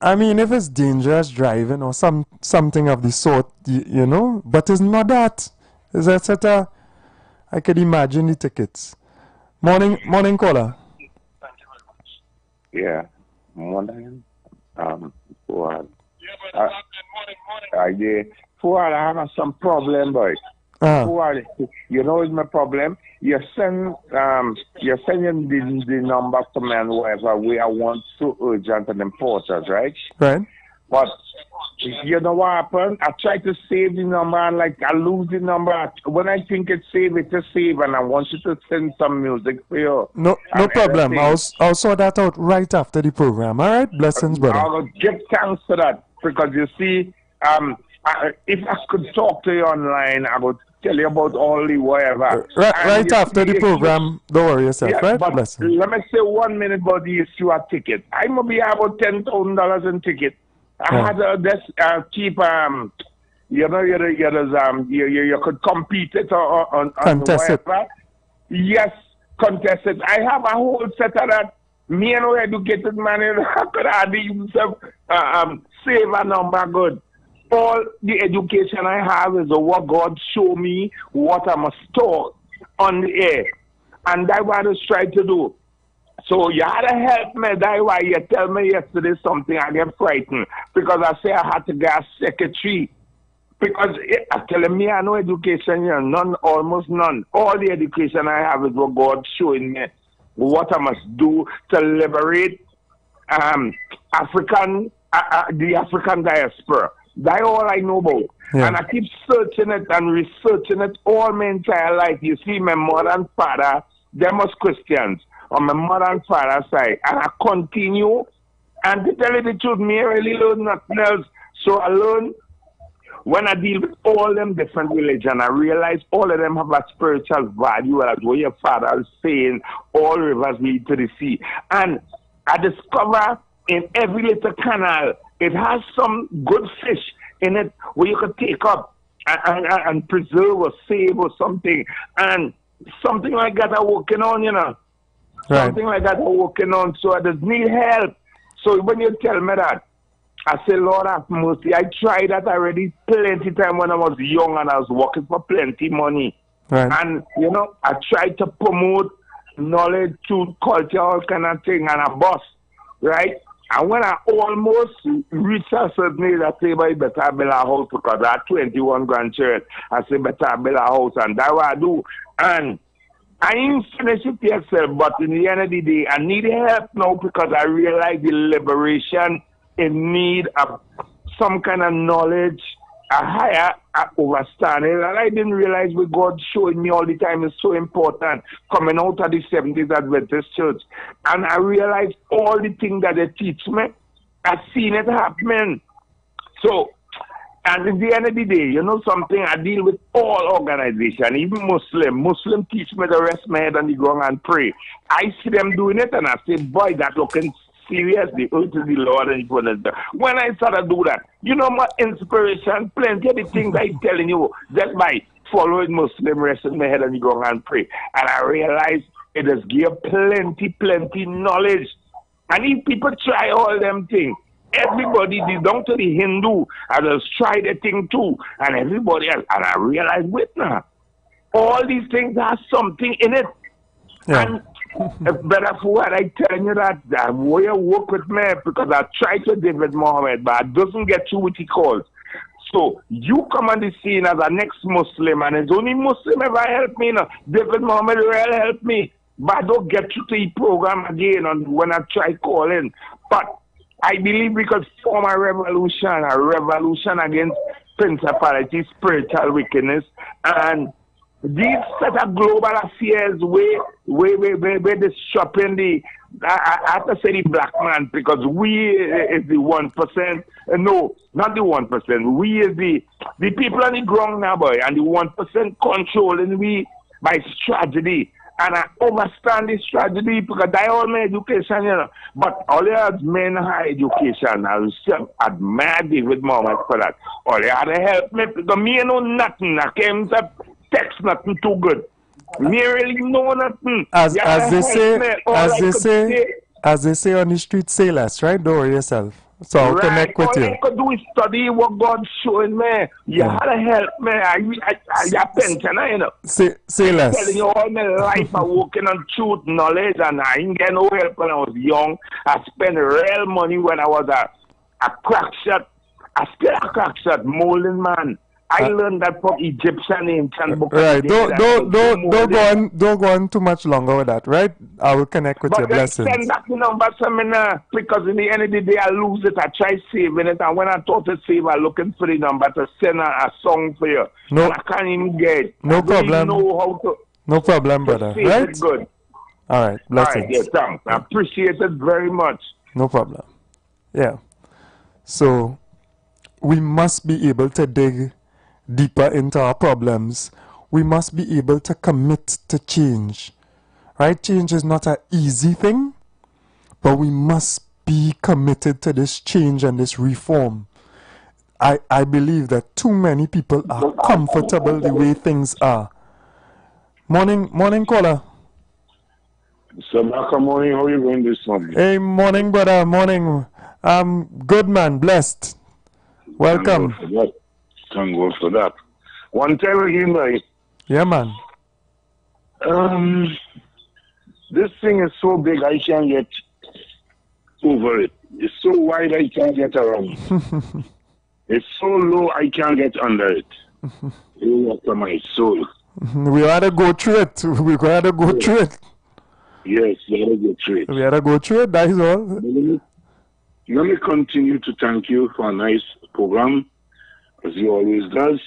I mean, if it's dangerous driving or something of the sort, you know, but it's not that. It's etc. I could imagine the tickets. Morning caller. Yeah, morning. Fuad. Fuad, I have some problem, boy. Fuad, you know what's my problem? You're sending the number to me and whatever way I want so urgent and important, right? Right. But you know what happened? I try to save the number and like I lose the number. When I think it's saved, it's a save, and I want you to send some music for you. No problem. I'll sort that out right after the program. All right, blessings, brother. I'll give thanks for that because you see, if I could talk to you online, I would tell you about all the whatever. Right after the program, don't worry yourself, yeah, right? But Blessings. let me say 1 minute about the issue of ticket. I must be about $10,000 in ticket. I had this cheap you know you could compete it on contest it. Yes, contest it. I have a whole set of that. Me and no educated man, I could hardly even save a number good. All the education I have is what God show me what I must store on the air. And that's what I was trying to do. So you had to help me. That's why you tell me yesterday something, I get frightened. Because I say I had to get a secretary. Because I telling me I know education here, none, almost none. All the education I have is what God showing me what I must do to liberate the African diaspora. That's all I know about. Yeah. And I keep searching it and researching it all my entire life. You see, my mother and father, they was Christians on my mother and father's side. And I continue. And to tell you the truth, me really learn nothing else. So I learn when I deal with all them different religions, I realize all of them have a spiritual value, as what your father is saying, all rivers lead to the sea. And I discover in every little canal, it has some good fish in it where you could take up and preserve or save or something. And something like that I'm working on, you know. Right. Something like that I'm working on. So I just need help. So when you tell me that, I say, Lord have mercy. I tried that already plenty time when I was young and I was working for plenty money. Right. And, you know, I tried to promote knowledge to culture, all kind of thing, and a boss, right? And when I almost reached a certain age, I say, I better build a house because I have 21 grandchildren. I say, better build a house, and that's what I do. And I ain't finished it yourself, but in the end of the day, I need help now because I realize the liberation in need of some kind of knowledge, a higher understanding. And I didn't realize what God showing me all the time is so important coming out of the 70s Adventist Church. And I realized all the things that they teach me, I've seen it happening. So, and at the end of the day, you know something, I deal with all organizations, even Muslim teach me to rest my head on the ground and pray. I see them doing it and I say, boy, that looking seriously, to the Lord and when I started to do that, you know my inspiration, plenty of the things I'm telling you, just by following Muslim, resting my head on the ground and pray. And I realized it has given plenty knowledge. And if people try all them things, everybody, down to the Hindu, I just try the thing too, and everybody else, and I realized, wait now, all these things have something in it. Yeah. And better for what I tell you that way you work with me because I try to deal with Mohammed, but it doesn't get you what he calls. So you come on the scene as a next Muslim, and it's only Muslim ever help me. No. David Mohammed will help me, but I don't get you to the program again when I try calling. But I believe we could form a revolution against principality, spiritual wickedness, and these set of global affairs where disrupting the, I have to say the black man, because we is the 1%. No, not the 1%. We is the people on the ground now, boy, and the 1% controlling we by strategy. And I understand this strategy because I all my education, you know. But all you have men high education. I admire David Mohammed for that. All you had to help me because me know nothing. I came to text nothing too good. Me really know nothing. As they say on the street, say less, right? Don't worry yourself. So I'll connect with all you. I could do is study what God's showing me. You had to help me. I pensioner, you know. Say less. Telling you all my life I working on truth, knowledge, and I didn't get no help when I was young. I spent real money when I was a crack shot. I still a crack shot, molding man. I learned that from Egyptian ancient book. Right. Don't go on too much longer with that, right? I will connect with your blessings. Send back the number to me now, because in the end of the day I lose it. I try saving it, and when I thought to save, I'm looking for the number to send a song for you. No, and I can't even get it. No problem. I don't know how to. No problem, brother. Save right? it good. All right. Blessings. All right. Yes, thanks. I appreciate it very much. No problem. Yeah. So we must be able to dig deeper into our problems. We must be able to commit to change. Right? Change is not an easy thing, but we must be committed to this change and this reform. I believe that too many people are comfortable the way things are. Morning caller. So, Marco, morning. How are you going this morning? Hey, morning, brother. Morning. Good man, blessed. Welcome. Thank God for that. One time again, right? Yeah, man. This thing is so big, I can't get over it. It's so wide, I can't get around. It's so low, I can't get under it. It walks on my soul. We gotta go through it. We gotta go through it. Yes, we gotta go through it. We gotta go through it, that is all. Let me continue to thank you for a nice program, as you always does.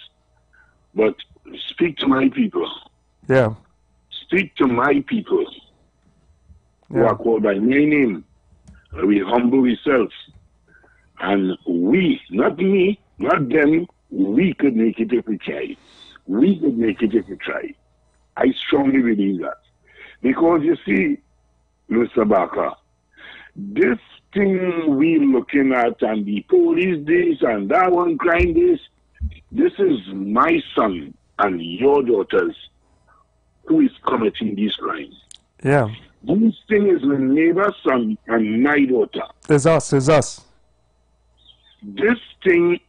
But speak to my people. Yeah. Speak to my people who are called by my name. We humble ourselves. And we, not me, not them, we could make it if we try. We could make it if we try. I strongly believe that. Because you see, Mr. Barker, this thing we looking at and the police this and that one crime this is my son and your daughters who is committing these crimes. Yeah. This thing is my neighbor's son and my daughter. It's us. This thing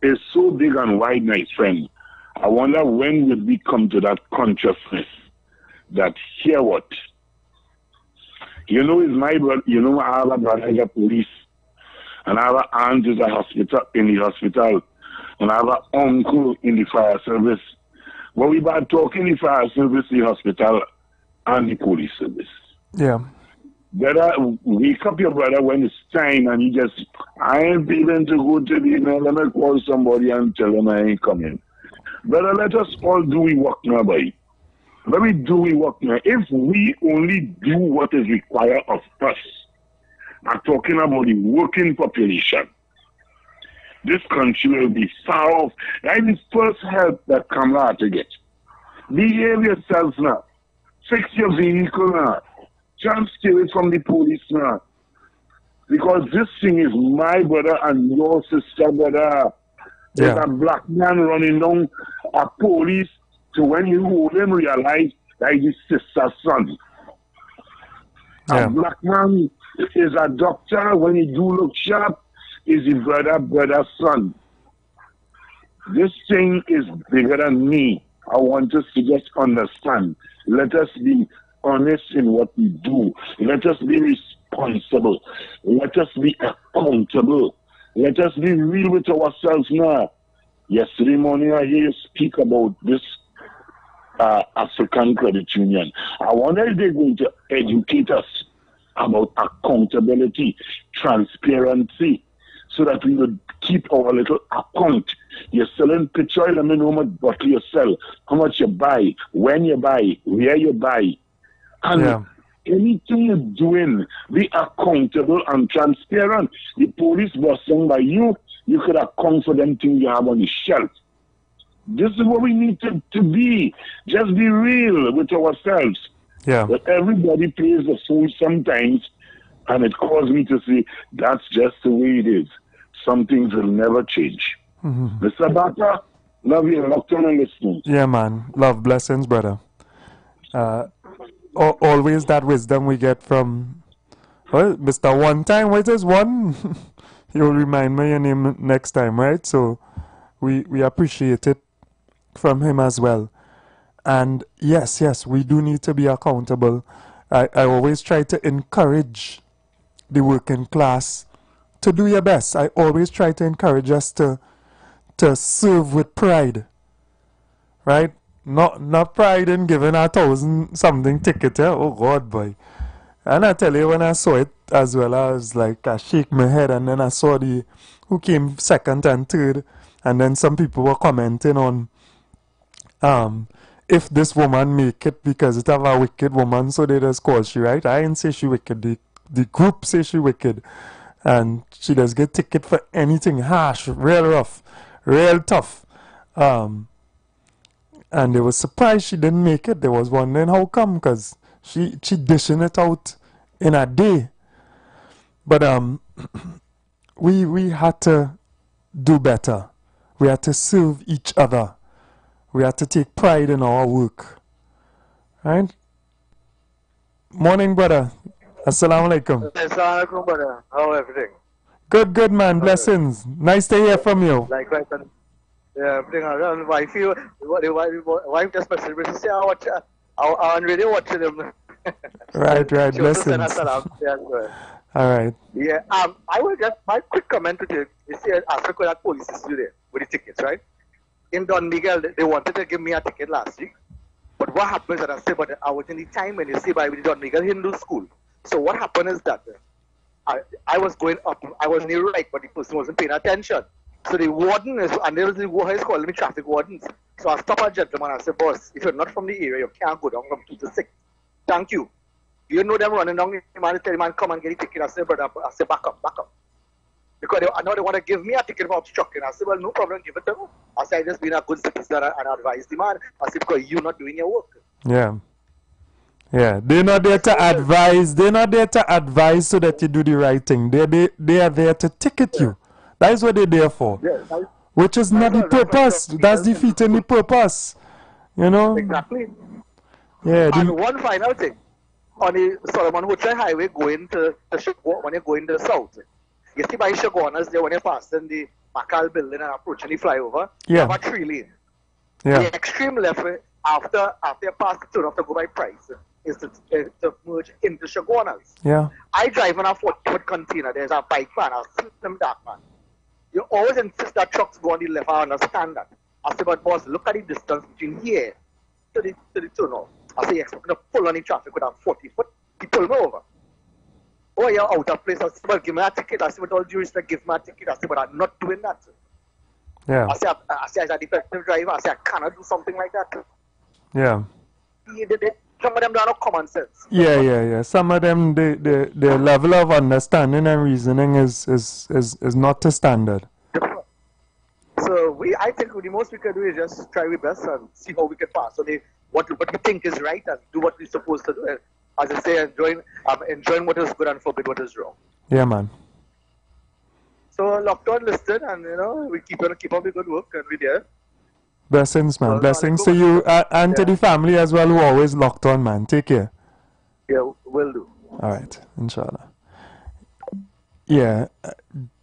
is so big and wide, my friend. I wonder when will we come to that consciousness that hear what? You know, is my brother, you know, I have a brother is a police, and I have an aunt is a hospital in the hospital, and I have an uncle in the fire service. But we been talking the fire service, the hospital, and the police service. Yeah. Brother, wake up your brother when it's time, and he just, I ain't feeling to go to the, let me call somebody and tell them I ain't coming. Brother, let us all do we work now, boy. Let me do we work now. If we only do what is required of us, I'm talking about the working population, this country will be far off. That is first help that Kamala to get. Behave yourselves now. Fix your vehicle now. Try and steal it from the police now. Because this thing is my brother and your sister, brother. There's a black man running down a police to when you hold him realize that his sister's son. A black man is a doctor. When he do look sharp, is his brother's son. This thing is bigger than me. I want us to just understand. Let us be honest in what we do. Let us be responsible. Let us be accountable. Let us be real with ourselves now. Yesterday morning I hear you speak about this African Credit Union. I wonder if they're going to educate us about accountability, transparency, so that we would keep our little account. You're selling picture, let me know how much bottle you sell, how much you buy, when you buy, where you buy. And anything you're doing, be accountable and transparent. The police busting by you, you could account for them things you have on the shelf. This is what we need to be. Just be real with ourselves. Yeah. But everybody plays the fool sometimes, and it caused me to say, that's just the way it is. Some things will never change. Mr. Bata, love you, locked on and listening. Yeah, man. Love, blessings, brother. Always that wisdom we get from Well, Mr. One Time, what is one? You'll remind me your name next time, right? So we appreciate it from him as well. And yes, we do need to be accountable. I always try to encourage the working class to do your best. I always try to encourage us to serve with pride, right? Not pride in giving 1,000 something ticket. Oh God, boy! And I tell you, when I saw it as well, I was like, I shake my head, and then I saw who came second and third, and then some people were commenting on if this woman make it because it have a wicked woman, so they just call she right. I didn't say she wicked. The group say she wicked, and she does get ticket for anything harsh, real rough, real tough. And they were surprised she didn't make it. They was wondering how come, because she dishing it out in a day. But we had to do better. We had to serve each other. We had to take pride in our work. Right? Morning, brother. Assalamu alaikum. Assalamu alaikum, brother. How everything? Good, man. Blessings. Nice to hear from you. Likewise. Yeah, everything around. Wife just messaged me to say, I'm really watching them. Right. Blessings. All right. Yeah, I will just, my quick comment to you see, Africa that police is there with the tickets, right? In Don Miguel, they wanted to give me a ticket last week. But what happens, and I say, but I was in the time when you see by the Don Miguel Hindu school. So what happened is that I was going up, I was near right, but the person wasn't paying attention. So the warden is, and there was the who is calling me traffic wardens. So I stopped a gentleman and I said, boss, if you're not from the area, you can't go down from 2 to 6. Thank you. You know them running down, the man tell the man, come and get the ticket. I said, brother, I said, back up. Because I know they want to give me a ticket for obstructing. I said, well, no problem, give it to me. I said, I just been a good citizen and advise the man. I said, because you're not doing your work. Yeah. They're not there to advise. They're not there to advise so that you do the right thing. They are there to ticket you. That is what they're there for. Yeah, which is not the purpose. That's defeating the purpose. You know? Exactly. Yeah. And one final thing. On the Solomon Hotel Highway going to when you're going to the south. You see by Shagonas there when you're passing the Macal building and approaching the flyover. You have a 3 lane. Yeah. The extreme left after you pass the turn off to go by Price is to merge into Shagonas. Yeah. I drive on a 40-foot container. There's a bike man, a slim dark man. You always insist that trucks go on the left. I understand that. I say, but boss, look at the distance between here to the turn off. I say, you're expecting to pull on the traffic with a 40-foot. He pulled me over. Oh, you're out of place. I said, well, give me a ticket. I said, with all due respect, give me a ticket. I said, but I'm not doing that. Yeah. I said, as a defective driver, I said, I cannot do something like that. Yeah. Some of them don't have common sense. Yeah. Some of them, the level of understanding and reasoning is not the standard. So I think the most we can do is just try our best and see how we can pass. So what we think is right and do what we're supposed to do. And as I say, enjoying what is good and forbid what is wrong. Yeah, man. So lockdown listed, and we keep on the good work, and we're there. Blessings, man. Blessings to you and to the family as well, who always locked on, man. Take care. Yeah, will do. All right, inshallah. Yeah,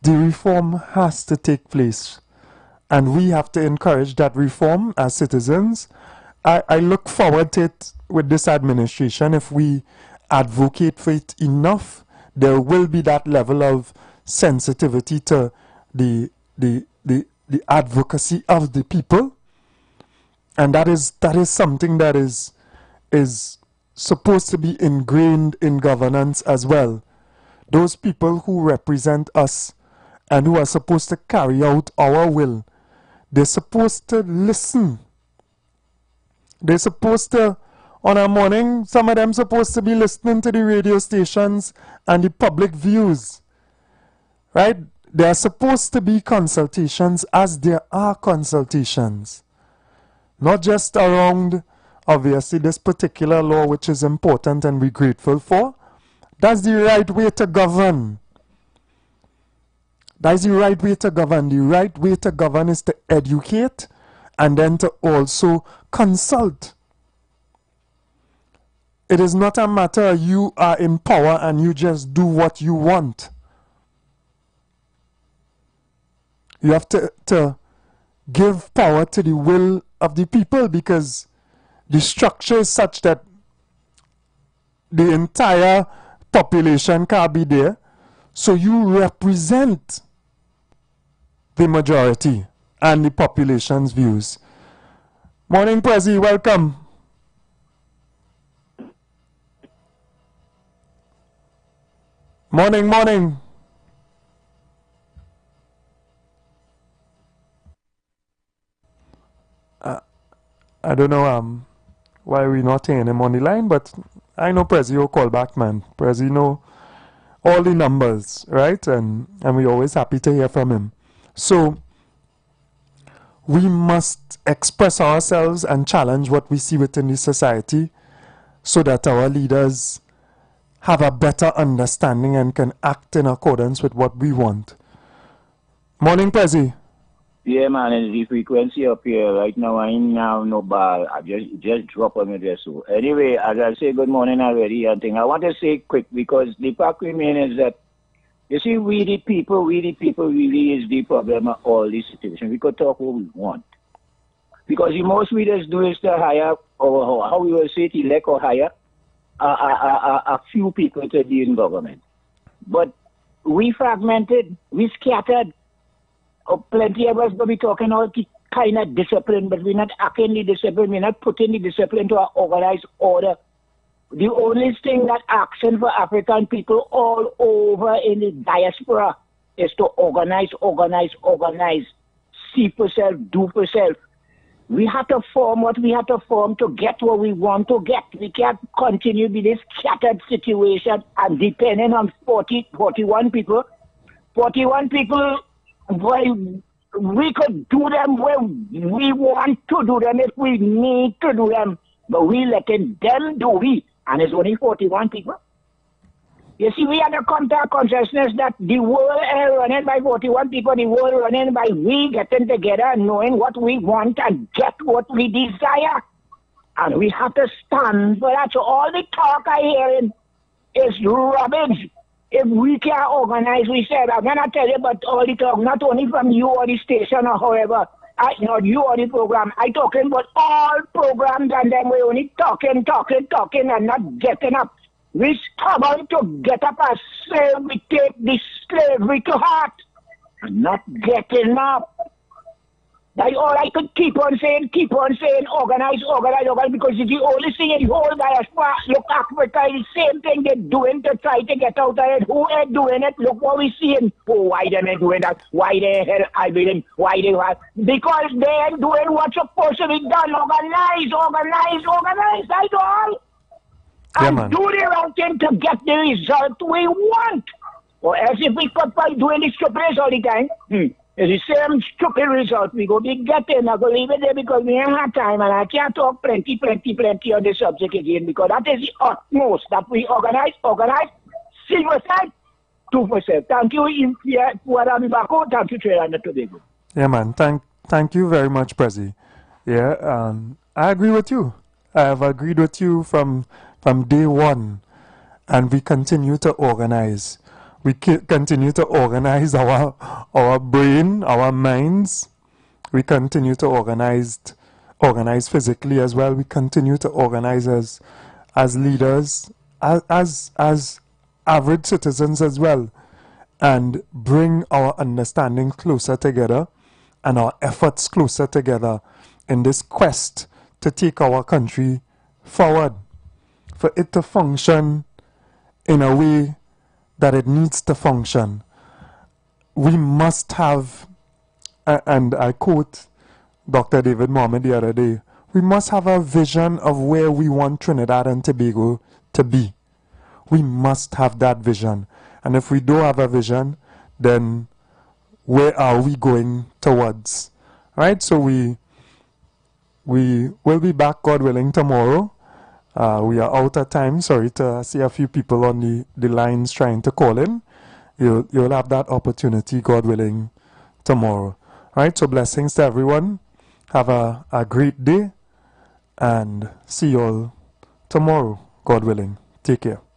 the reform has to take place, and we have to encourage that reform as citizens. I look forward to it with this administration. If we advocate for it enough, there will be that level of sensitivity to the advocacy of the people, and that is something that is supposed to be ingrained in governance as well. Those people who represent us and who are supposed to carry out our will, they're supposed to listen. They're supposed to, on a morning, some of them supposed to be listening to the radio stations and the public views. Right? There are supposed to be consultations, as there are consultations. Not just around, obviously, this particular law, which is important and we're grateful for. That's the right way to govern. That's the right way to govern. The right way to govern is to educate and then to also consult. it is not a matter you are in power and you just do what you want. You have to give power to the will of the people, because the structure is such that the entire population can't be there. So you represent the majority and the population's views. Morning, Prezi, welcome. Morning, morning. I don't know why we're not hearing him on the line, but I know Prezi will call back, man. Prezi know all the numbers, right? And we're always happy to hear from him. So we must express ourselves and challenge what we see within the society so that our leaders have a better understanding and can act in accordance with what we want. Morning, Prezi. Yeah, man, it's the frequency up here. Right now, I ain't now no ball. I just drop on me there. So anyway, as I say good morning already, I think I want to say quick, because the fact remains is that, you see, we the people really is the problem of all these situations. We could talk what we want. Because the most we just do is to hire, or how we will say it, elect or hire a few people to be in government. But we fragmented, we scattered. Plenty of us will be talking all the kind of discipline, but we're not acting the discipline, we're not putting the discipline to our organized order. The only thing that action for African people all over in the diaspora is to organize. See for self, do for self. We have to form what we have to form to get what we want to get. We can't continue with this scattered situation and depending on 41 people. 41 people, well, we could do them where we want to do them if we need to do them, but we letting them do we, and it's only 41 people. You see, we have a contact consciousness that the world is running by 41 people, the world running by we getting together and knowing what we want and get what we desire. And we have to stand for that. So all the talk I hearing is rubbish. If we can organize, we said, I'm going to tell you about all the talk, not only from you or the station or however, not you or the program. I'm talking about all programs, and then we're only talking and not getting up. We stubborn to get up and say we take the slavery to heart and not getting up. That's all I could keep on saying, organize, because it's the only thing in the whole diaspora. Look, Africa is the same thing they're doing to try to get out of it. Who ain't doing it? Look what we're seeing. Oh, why they ain't doing that? Why the hell I believe? Why they have? Because they ain't doing what's supposed to be done. Organize, that's all. Yeah, and man. do the right thing to get the result we want. Or else if we keep on doing the stupid all the time, it's the same stupid result we go be getting. I go leave it there because we ain't have time, and I can't talk plenty on the subject again, because that is the utmost that we organize, see yourself, do for self. Thank you, thank you, Trinidad and Tobago. Yeah, man. Thank you very much, Prezi. Yeah, I agree with you. I have agreed with you from day one, and we continue to organize. We continue to organize our brain, our minds. We continue to organize physically as well. We continue to organize as leaders, as average citizens as well, and bring our understanding closer together and our efforts closer together in this quest to take our country forward, for it to function in a way that it needs to function. We must have, and I quote Dr. David Mohammed the other day, we must have a vision of where we want Trinidad and Tobago to be. We must have that vision. And if we don't have a vision, then where are we going towards? Right? So we will be back, God willing, tomorrow. We are out of time. Sorry to see a few people on the lines trying to call in. You'll have that opportunity, God willing, tomorrow. All right, so blessings to everyone. Have a great day, and see you all tomorrow. God willing. Take care.